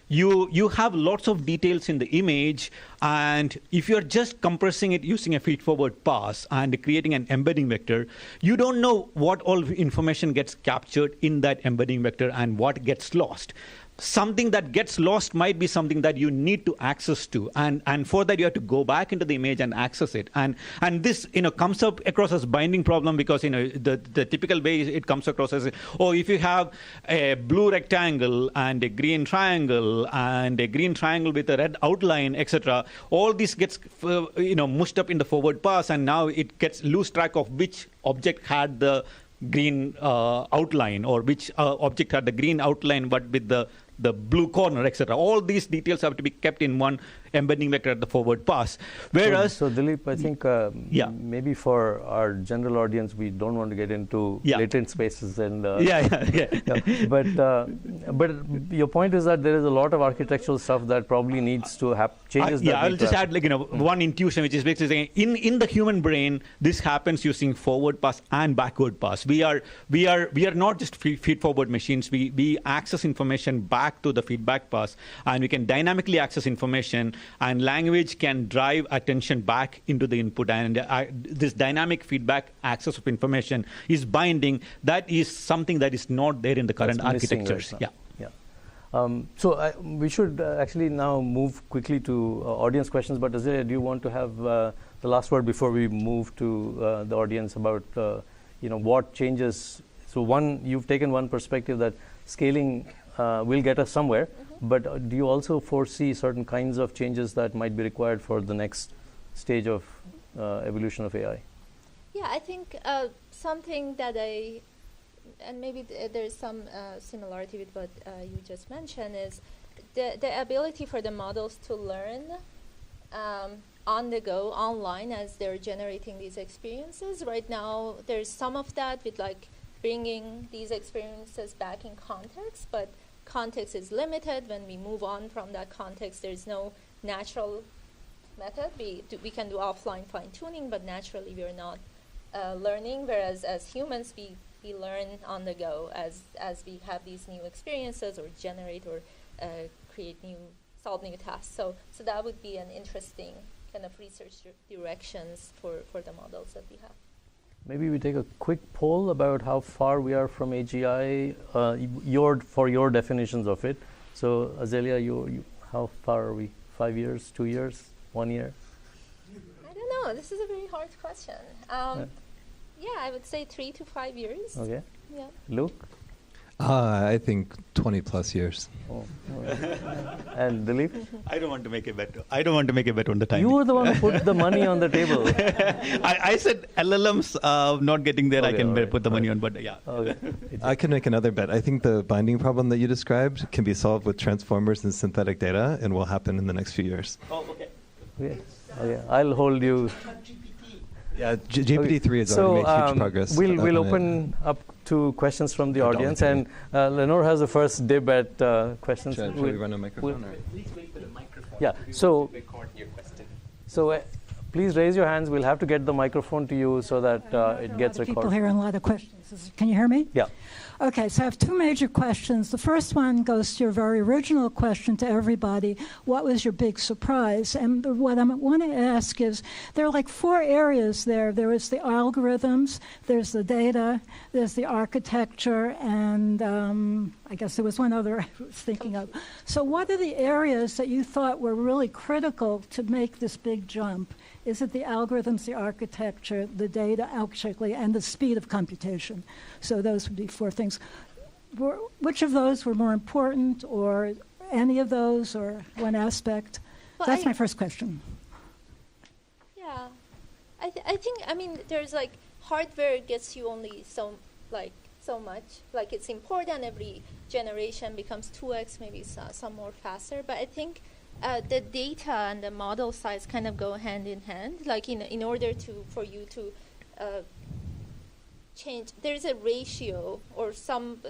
you have lots of details in the image, and if you're just compressing it using a feed-forward pass and creating an embedding vector, you don't know what all information gets captured in that embedding vector and what gets lost. something that gets lost might be something that you need to access to, and for that you have to go back into the image and access it. And this comes up across as binding problem, because the typical way it comes across as, oh, if you have a blue rectangle and a green triangle and a green triangle with a red outline, etc., all this gets mushed up in the forward pass, and now it gets lose track of which object had the green outline, or which object had the green outline but with the blue corner, etc. All these details have to be kept in one embedding vector at the forward pass. Whereas, so Dileep, I think maybe for our general audience, we don't want to get into latent spaces and But your point is that there is a lot of architectural stuff that probably needs to have changes. I'll just add one intuition, which is basically saying in the human brain, this happens using forward pass and backward pass. We are not just feed forward machines. We access information back to the feedback pass, and we can dynamically access information, and language can drive attention back into the input. And this dynamic feedback access of information is binding. That is something that is not there in the current architectures. So we should actually now move quickly to audience questions. But Azalia, do you want to have the last word before we move to the audience about what changes? So you've taken one perspective that scaling will get us somewhere, but do you also foresee certain kinds of changes that might be required for the next stage of evolution of AI? Yeah, I think something that and maybe there's some similarity with what you just mentioned, is the ability for the models to learn on the go, online, as they're generating these experiences. Right now, there's some of that with bringing these experiences back in context, but context is limited. When we move on from that context, there's no natural method. We can do offline fine-tuning, but naturally we are not learning, whereas as humans we learn on the go as we have these new experiences, or generate or solve new tasks. So that would be an interesting kind of research directions for the models that we have. Maybe we take a quick poll about how far we are from AGI, for your definitions of it. So, Azalia, how far are we? 5 years, 2 years, 1 year? I don't know. This is a very hard question. I would say 3 to 5 years. Okay. Yeah. Luke? I think 20 plus years. Oh. And Dileep? I don't want to make a bet. I don't want to make a bet on the timing. You were the one who put the money on the table. I said LLMs not getting there. I can put the money on, but yeah. Okay. I can make another bet. I think the binding problem that you described can be solved with transformers and synthetic data, and will happen in the next few years. Oh, okay. Okay. I'll hold you. Yeah, GPT-3 has already made huge progress. We'll open up to questions from the audience, and Lenore has the first dib at questions. Should we run a microphone? Please wait for the microphone. Yeah. So record your question. So please raise your hands. We'll have to get the microphone to you so that it gets recorded. People here and a lot of questions. Can you hear me? Yeah. Okay, so I have two major questions. The first one goes to your very original question to everybody. What was your big surprise? And what I want to ask is, there are 4 areas there. There is the algorithms, there's the data, there's the architecture, and I guess there was one other I was thinking of. So what are the areas that you thought were really critical to make this big jump? Is it the algorithms, the architecture, the data, actually, and the speed of computation? So those would be 4 things. Which of those were more important, or any of those, or one aspect? Well, that's my first question. Yeah. I think, there's hardware gets you only so much. It's important, every generation becomes 2x, maybe some more faster. But I think the data and the model size kind of go hand in hand. In order for you to change, there's a ratio, or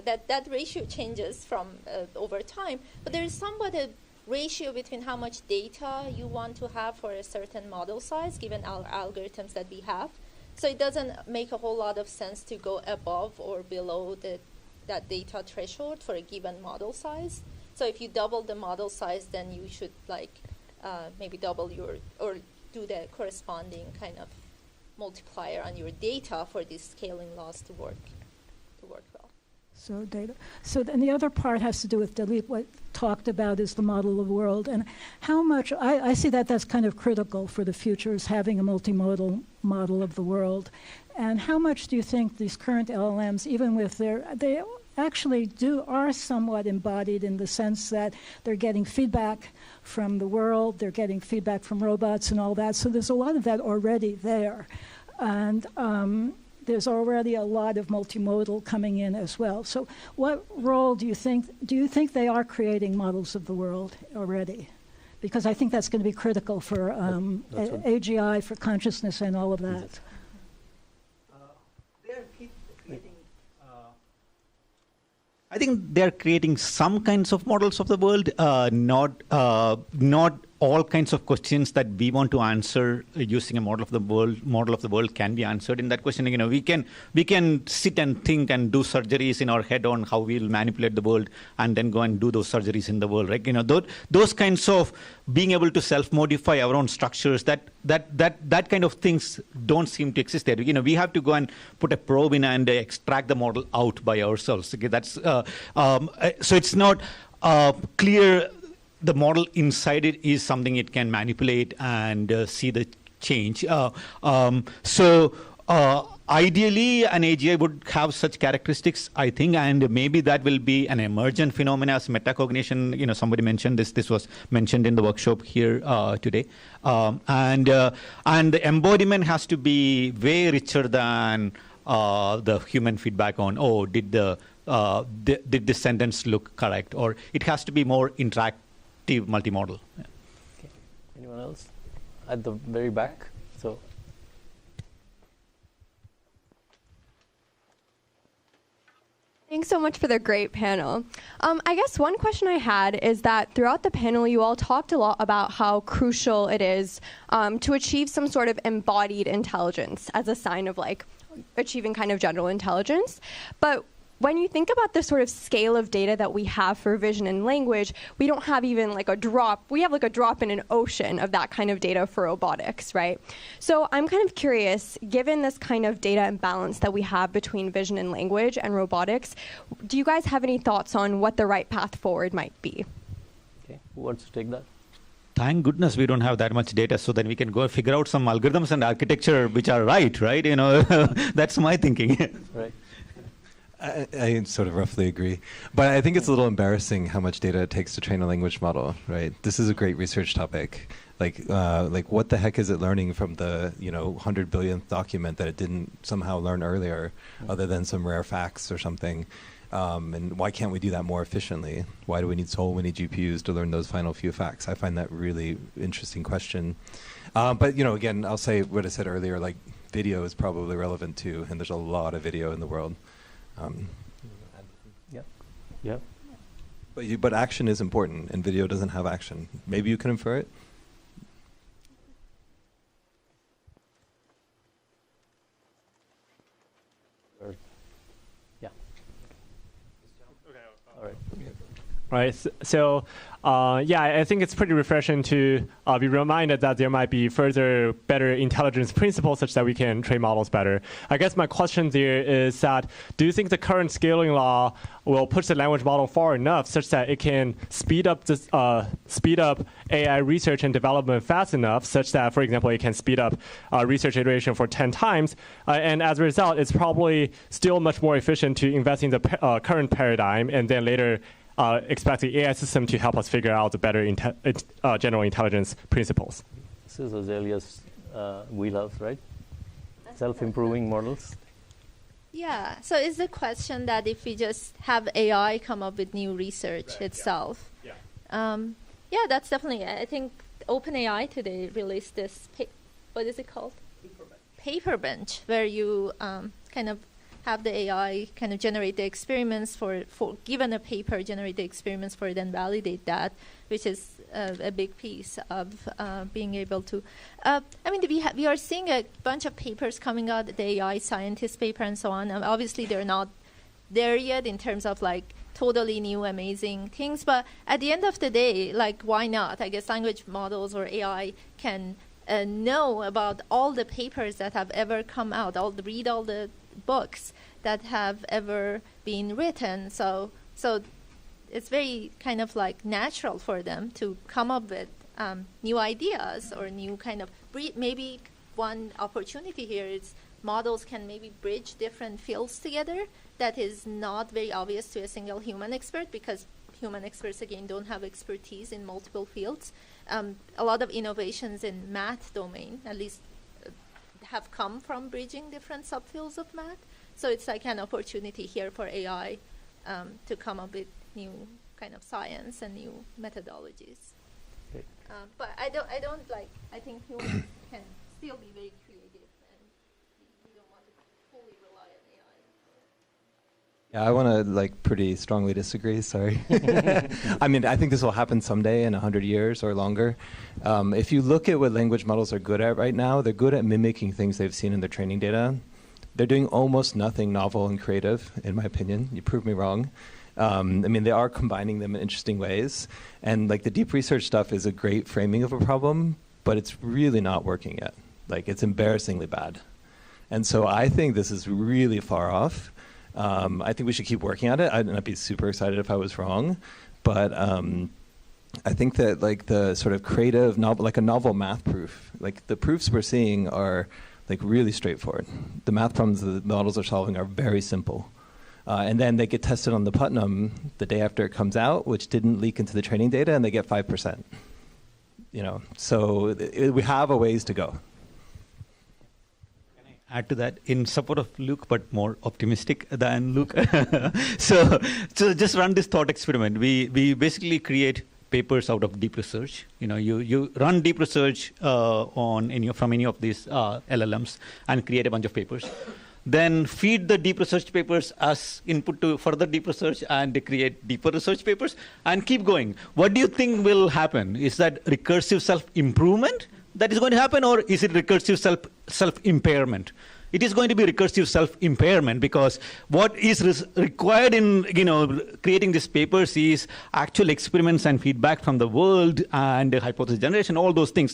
that ratio changes from over time. But there's somewhat a ratio between how much data you want to have for a certain model size, given our algorithms that we have. So it doesn't make a whole lot of sense to go above or below that data threshold for a given model size. So if you double the model size, then you should maybe double or do the corresponding kind of multiplier on your data for these scaling laws to work well. So data. So then the other part has to do with Dileep. What talked about is the model of the world, and how much I see that's kind of critical for the future, is having a multimodal model of the world. And how much do you think these current LLMs, even with they actually are somewhat embodied in the sense that they're getting feedback from the world, they're getting feedback from robots and all that. So there's a lot of that already there. And there's already a lot of multimodal coming in as well. So what role do you think they are creating models of the world already? Because I think that's going to be critical for AGI, for consciousness and all of that. I think they're creating some kinds of models of the world, not all kinds of questions that we want to answer using a model of the world can be answered in that question. You know, we can sit and think and do surgeries in our head on how we'll manipulate the world, and then go and do those surgeries in the world, right? You know, those kinds of being able to self-modify our own structures, that kind of things don't seem to exist there. You know, we have to go and put a probe in and extract the model out by ourselves. Okay, that's so it's not clear. The model inside it is something it can manipulate and see the change. Ideally, an AGI would have such characteristics, I think, and maybe that will be an emergent phenomenon as metacognition. You know, somebody mentioned this. This was mentioned in the workshop here today. And the embodiment has to be way richer than the human feedback on, oh, did this sentence look correct? Or it has to be more interactive, multimodal. Yeah. Okay. Anyone else? At the very back. So. Thanks so much for the great panel. I guess one question I had is that throughout the panel, you all talked a lot about how crucial it is to achieve some sort of embodied intelligence as a sign of like achieving kind of general intelligence. But when you think about the sort of scale of data that we have for vision and language, we don't have even like a drop. We have like a drop in an ocean of that kind of data for robotics, right? So I'm kind of curious, given this kind of data imbalance that we have between vision and language and robotics, do you guys have any thoughts on what the right path forward might be? Okay, who wants to take that? Thank goodness we don't have that much data, so then we can go figure out some algorithms and architecture which are right? You know, that's my thinking. Right. I sort of roughly agree. But I think it's a little embarrassing how much data it takes to train a language model, right? This is a great research topic. Like what the heck is it learning from the 100 billionth document that it didn't somehow learn earlier, other than some rare facts or something? And why can't we do that more efficiently? Why do we need so many GPUs to learn those final few facts? I find that really interesting question. But again, I'll say what I said earlier, like video is probably relevant too, and there's a lot of video in the world. Yeah. But action is important, and video doesn't have action. Maybe you can infer it. Yeah. Okay. All right. Right. So, I think it's pretty refreshing to be reminded that there might be further better intelligence principles such that we can train models better. I guess my question there is that, do you think the current scaling law will push the language model far enough such that it can speed up AI research and development fast enough such that, for example, it can speed up research iteration for 10 times? And as a result, it's probably still much more efficient to invest in the current paradigm and then later expect the AI system to help us figure out the better general intelligence principles. This is Azalia's wheelhouse, right? Self-improving models. Yeah, so is the question that if we just have AI come up with new research itself? Yeah, that's definitely, I think OpenAI today released this, what is it called? Paper bench, where you kind of have the AI kind of generate the experiments for given a paper, generate the experiments for it and validate that, which is a big piece of being able to. We are seeing a bunch of papers coming out, the AI scientist paper and so on. Obviously, they're not there yet in terms of like totally new, amazing things. But at the end of the day, like, why not? I guess language models or AI can know about all the papers that have ever come out, read all the books that have ever been written. So it's very kind of like natural for them to come up with new ideas or new kind of maybe one opportunity here is models can maybe bridge different fields together that is not very obvious to a single human expert, because human experts, again, don't have expertise in multiple fields. A lot of innovations in math domain, at least, have come from bridging different subfields of math. So it's like an opportunity here for AI to come up with new kind of science and new methodologies. Okay. But I think humans can still be very creative, and we don't want to fully rely on AI. Yeah, I want to pretty strongly disagree. Sorry. I mean, I think this will happen someday in 100 years or longer. If you look at what language models are good at right now, they're good at mimicking things they've seen in their training data. They're doing almost nothing novel and creative, in my opinion. You prove me wrong. I mean, they are combining them in interesting ways. And the deep research stuff is a great framing of a problem, but it's really not working yet. It's embarrassingly bad. And so I think this is really far off. I think we should keep working at it. I'd be super excited if I was wrong. But I think that the sort of creative novel, a novel math proof, the proofs we're seeing are really straightforward. The math problems the models are solving are very simple. And then they get tested on the Putnam the day after it comes out, which didn't leak into the training data, and they get 5%. So we have a ways to go. Add to that in support of Luke, but more optimistic than Luke. so just run this thought experiment. We basically create papers out of deep research. You run deep research from any of these LLMs and create a bunch of papers. Then feed the deep research papers as input to further deep research, and they create deeper research papers and keep going. What do you think will happen? Is that recursive self-improvement that is going to happen, or is it recursive self-impairment? It is going to be recursive self-impairment, because what is required in creating these papers is actual experiments and feedback from the world and hypothesis generation, all those things.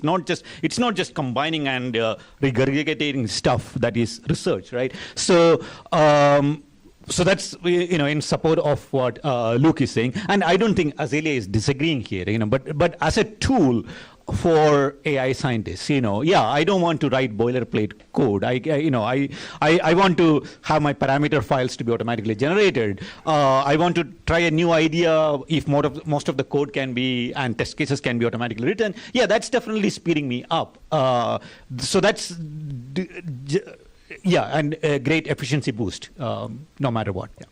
It's not just combining and regurgitating stuff that is research, right? So that's in support of what Luke is saying, and I don't think Azalia is disagreeing here. But as a tool for AI scientists, I don't want to write boilerplate code. I want to have my parameter files to be automatically generated. I want to try a new idea if most of the code can be and test cases can be automatically written. Yeah, that's definitely speeding me up. So that's and a great efficiency boost, no matter what. Yeah.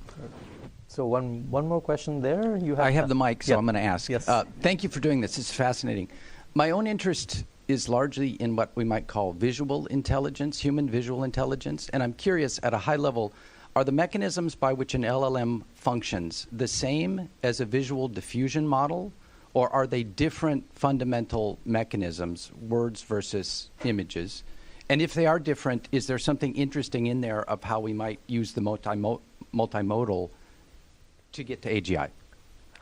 So one more question there. I have the mic, so I'm going to ask. Yes. Thank you for doing this. It's fascinating. My own interest is largely in what we might call visual intelligence, human visual intelligence. And I'm curious, at a high level, are the mechanisms by which an LLM functions the same as a visual diffusion model, or are they different fundamental mechanisms, words versus images? And if they are different, is there something interesting in there of how we might use the multimodal to get to AGI?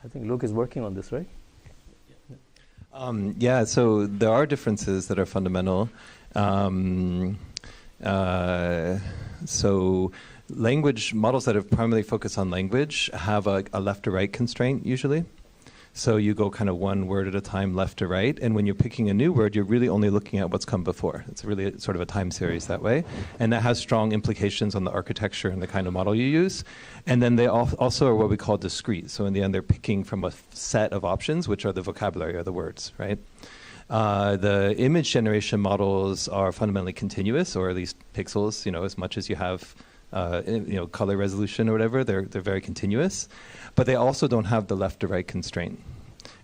I think Luke is working on this, right? So there are differences that are fundamental. So language models that have primarily focused on language have a left to right constraint usually. So you go kind of one word at a time, left to right. And when you're picking a new word, you're really only looking at what's come before. It's really sort of a time series that way. And that has strong implications on the architecture and the kind of model you use. And then they also are what we call discrete. So in the end, they're picking from a set of options, which are the vocabulary or the words, right? The image generation models are fundamentally continuous, or at least pixels, as much as you have color resolution or whatever, they're very continuous. But they also don't have the left to right constraint.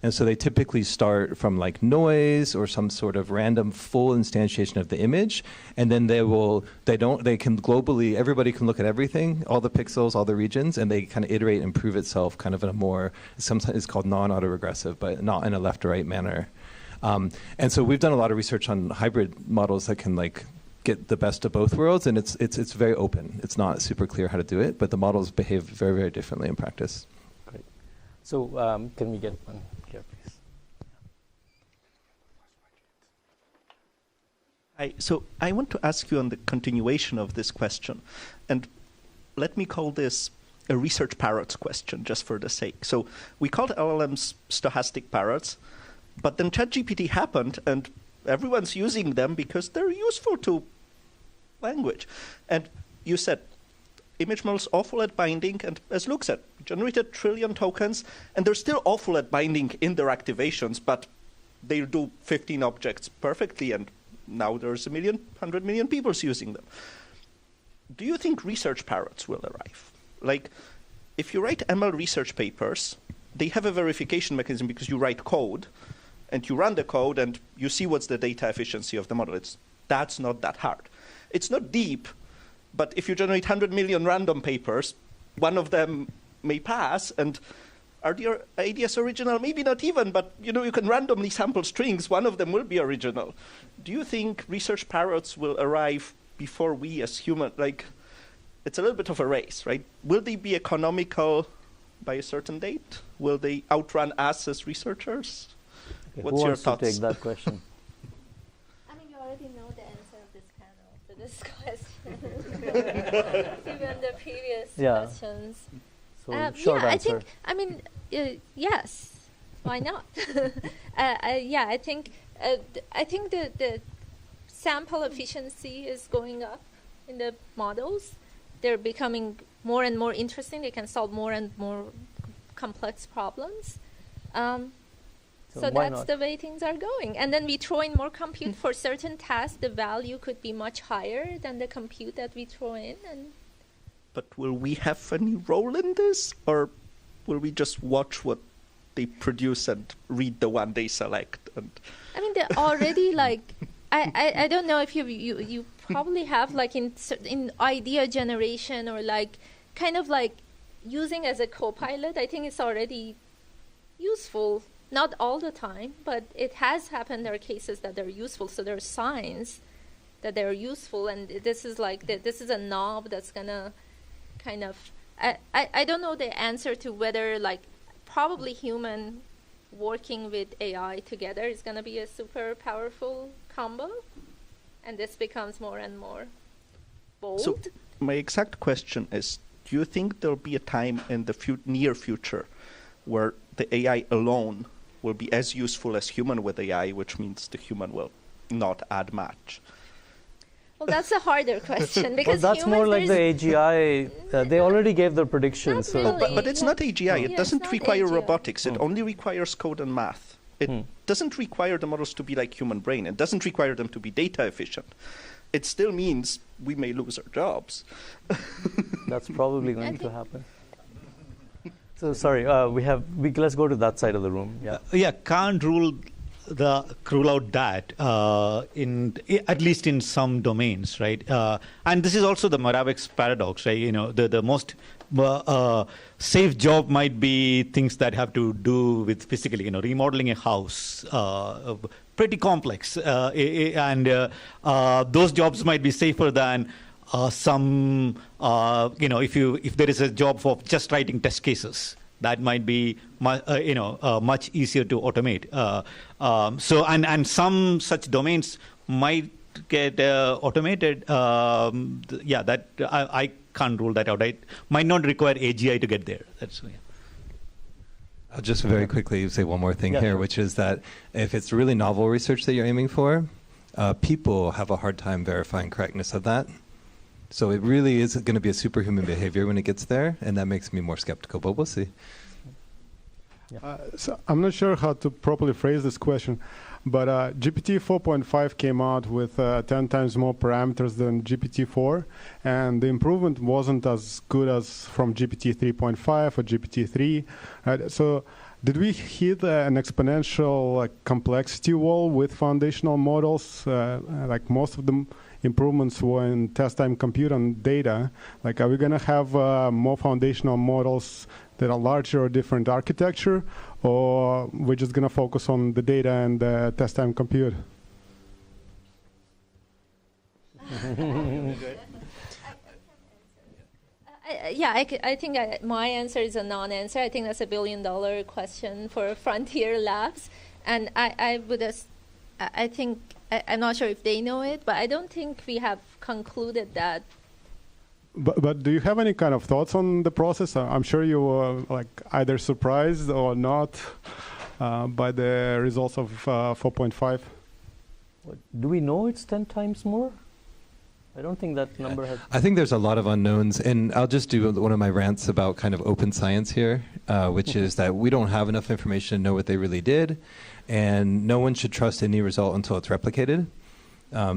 And so they typically start from noise or some sort of random full instantiation of the image, and then they can globally, everybody can look at everything, all the pixels, all the regions, and they kind of iterate and improve itself kind of in a more, sometimes it's called non-autoregressive, but not in a left to right manner. And so we've done a lot of research on hybrid models that can get the best of both worlds, and it's very open. It's not super clear how to do it, but the models behave very, very differently in practice. Great. So can we get one here, please? So I want to ask you on the continuation of this question, and let me call this a research parrots question, just for the sake. So we called LLMs stochastic parrots, but then ChatGPT happened, and everyone's using them because they're useful to language. And you said image models awful at binding, and as Luke said, generated 1 trillion tokens, and they're still awful at binding in their activations, but they do 15 objects perfectly, and now there's 100 million people using them. Do you think research parrots will arrive? Like, if you write ML research papers, they have a verification mechanism because you write code, and you run the code, and you see what's the data efficiency of the model. That's not that hard. It's not deep, but if you generate 100 million random papers, one of them may pass, and are the ideas original? Maybe not even, but you can randomly sample strings. One of them will be original. Do you think research parrots will arrive before we as humans? Like, it's a little bit of a race, right? Will they be economical by a certain date? Will they outrun us as researchers? Okay, What's who your wants thoughts? to take that question? I mean, you already know the answer of this panel to this question, given the previous questions. So short answer. Yes. Why not? I think the sample efficiency is going up in the models. They're becoming more and more interesting. They can solve more and more complex problems. So that's the way things are going. And then we throw in more compute for certain tasks. The value could be much higher than the compute that we throw in. But will we have any role in this, or will we just watch what they produce and read the one they select? And I mean, they're already I don't know if you probably have in idea generation or kind of using as a co-pilot. I think it's already useful. Not all the time, but it has happened. There are cases that they're useful. So there are signs that they're useful, and this is this is a knob that's gonna kind of. I don't know the answer to whether probably human working with AI together is gonna be a super powerful combo, and this becomes more and more bold. So my exact question is: do you think there'll be a time in the near future where the AI alone will be as useful as human with AI, which means the human will not add much? Well, that's a harder question because that's more like the AGI. They already gave their predictions. Not really. But it's not AGI. It doesn't require AGI. robotics. It only requires code and math. It doesn't require the models to be like human brain. It doesn't require them to be data efficient. It still means we may lose our jobs. That's probably going to happen. So sorry, let's go to that side of the room. Can't rule out that at least in some domains, right? And this is also the Moravec's paradox, right? The most safe job might be things that have to do with physically, remodeling a house, pretty complex, and those jobs might be safer than some, if there is a job for just writing test cases, that might be, much easier to automate. So, and some such domains might get automated. That I can't rule that out. I might not require AGI to get there. That's I'll just very quickly say one more thing here, which is that if it's really novel research that you're aiming for, people have a hard time verifying correctness of that. So it really is going to be a superhuman behavior when it gets there, and that makes me more skeptical, but we'll see. So I'm not sure how to properly phrase this question, but GPT 4.5 came out with 10 times more parameters than GPT-4, and the improvement wasn't as good as from GPT 3.5 or GPT-3. So did we hit an exponential complexity wall with foundational models? Most of them improvements were in test time compute and data. Are we going to have more foundational models that are larger or different architecture, or we're just going to focus on the data and the test time compute? I think my answer is a non-answer. I think that's $1 billion question for frontier labs, and I I think, I'm not sure if they know it, but I don't think we have concluded that. But do you have any kind of thoughts on the process? I'm sure you were like either surprised or not by the results of 4.5. Do we know it's 10 times more? I don't think that number has... I think there's a lot of unknowns, and I'll just do one of my rants about kind of open science here, which is that we don't have enough information to know what they really did, and no one should trust any result until it's replicated.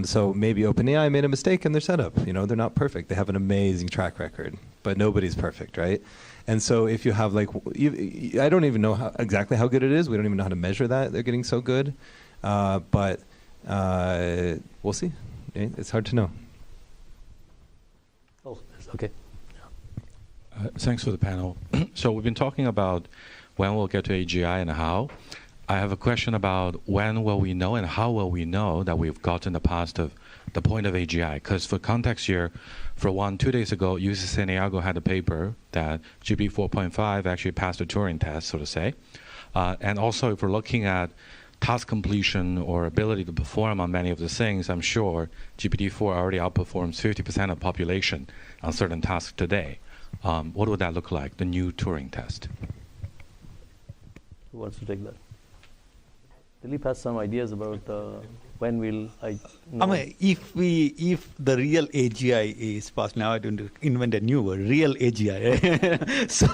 So maybe OpenAI made a mistake in their setup. You know, they're not perfect. They have an amazing track record, but nobody's perfect, right? And so if you have like, I don't even know exactly how good it is. We don't even know how to measure that. They're getting so good, but we'll see. It's hard to know. Oh, okay. Thanks for the panel. So we've been talking about when we'll get to AGI and how. I have a question about when will we know and how will we know that we've gotten past the point of AGI? Because for context here, for 2 days ago, UC San Diego had a paper that GPT 4.5 actually passed the Turing test, so to say. And also, if we're looking at task completion or ability to perform on many of the things, I'm sure GPT-4 already outperforms 50% of the population on certain tasks today. What would that look like, the new Turing test? Who wants to take that? Dileep has some ideas about when will I know. I mean, if the real AGI is passed, now I don't invent a new word, real AGI. So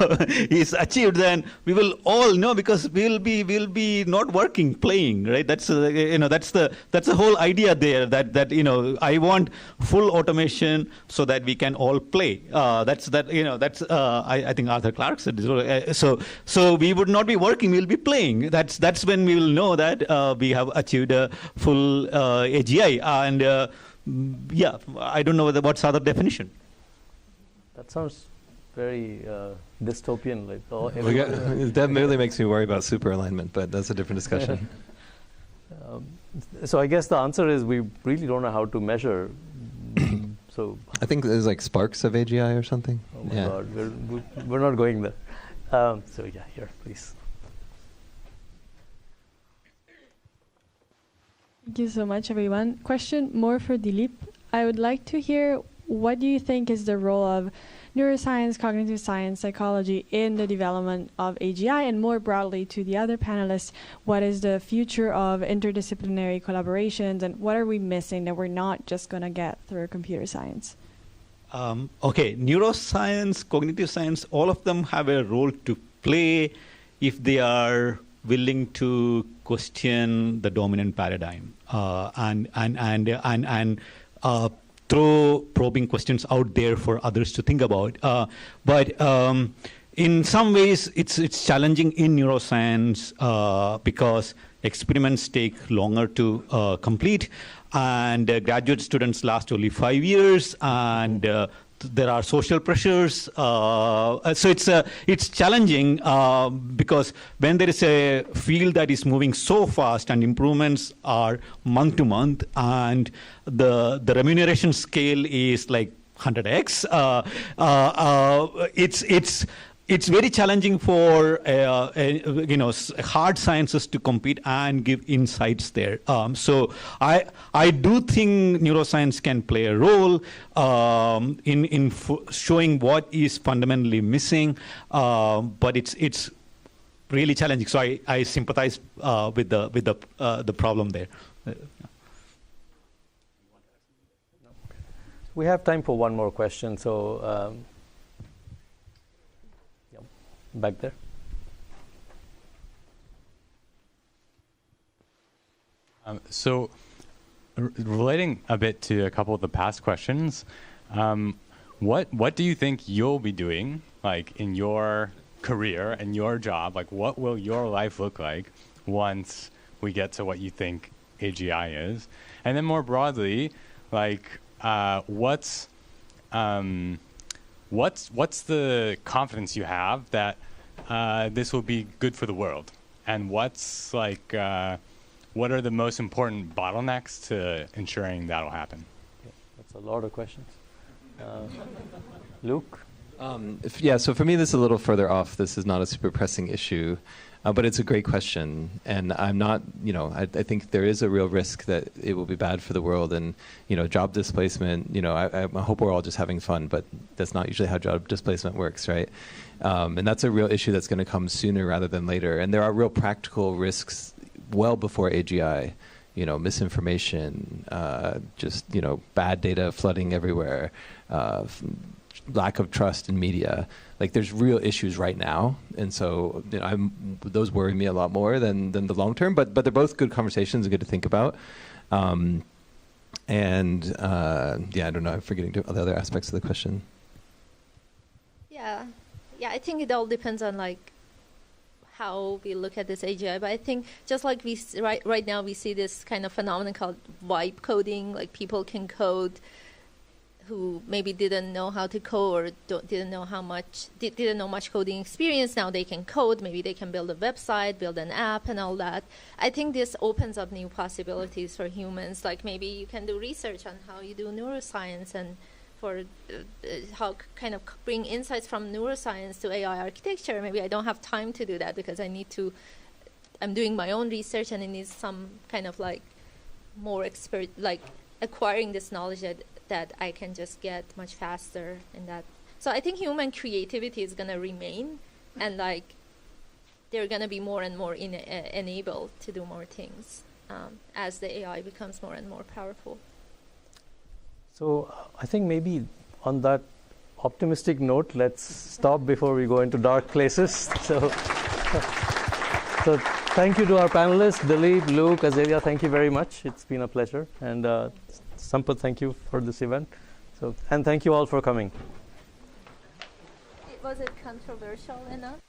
is achieved, then we will all know, because we'll be not working, playing, right? That's that's the whole idea there. That I want full automation so that we can all play. I think Arthur Clarke said this. So we would not be working, we'll be playing. That's when we will know that we have achieved a full AGI, and I don't know what's other definition. That sounds very dystopian. That really makes me worry about super alignment, but that's a different discussion. So I guess the answer is we really don't know how to measure. So I think there's like sparks of AGI or something. Oh my God, we're not going there. Here, please. Thank you so much, everyone. Question more for Dileep. I would like to hear, what do you think is the role of neuroscience, cognitive science, psychology in the development of AGI, and more broadly to the other panelists, what is the future of interdisciplinary collaborations, and what are we missing that we're not just going to get through computer science? Okay, neuroscience, cognitive science, all of them have a role to play if they are willing to question the dominant paradigm and throw probing questions out there for others to think about. But in some ways, it's challenging in neuroscience because experiments take longer to complete, and graduate students last only 5 years, and there are social pressures, so it's challenging because when there is a field that is moving so fast and improvements are month to month, and the remuneration scale is like 100x, it's very challenging for hard sciences to compete and give insights there. So I do think neuroscience can play a role in showing what is fundamentally missing, but it's really challenging. So I sympathize with the problem there. We have time for one more question. So. Back there. Relating a bit to a couple of the past questions, what do you think you'll be doing, like in your career and your job? Like, what will your life look like once we get to what you think AGI is? And then more broadly, like, what's the confidence you have that this will be good for the world? And what's like, what are the most important bottlenecks to ensuring that'll happen? Okay, that's a lot of questions. Luke? So for me, this is a little further off. This is not a super pressing issue. But it's a great question, and I'm not, I think there is a real risk that it will be bad for the world, and, job displacement, I hope we're all just having fun, but that's not usually how job displacement works, right? And that's a real issue that's going to come sooner rather than later. And there are real practical risks well before AGI, misinformation, just, bad data flooding everywhere, lack of trust in media. Like, there's real issues right now, and so those worry me a lot more than the long term. But they're both good conversations and good to think about. I don't know. I'm forgetting the other aspects of the question. Yeah, I think it all depends on how we look at this AGI. But I think just like right now we see this kind of phenomenon called vibe coding. Like, people can code who maybe didn't know how to code or didn't know much coding experience. Now they can code. Maybe they can build a website, build an app, and all that. I think this opens up new possibilities for humans. Like, maybe you can do research on how you do neuroscience, and for how kind of bring insights from neuroscience to AI architecture. Maybe I don't have time to do that because I'm doing my own research, and it needs some kind of more expert, acquiring this knowledge that I can just get much faster in that. So I think human creativity is going to remain, and they're going to be more and more enabled to do more things as the AI becomes more and more powerful. So I think maybe on that optimistic note, let's stop before we go into dark places. So thank you to our panelists, Dileep, Luke, Azalia. Thank you very much. It's been a pleasure. And Sampath, thank you for this event. And thank you all for coming. Was it controversial enough?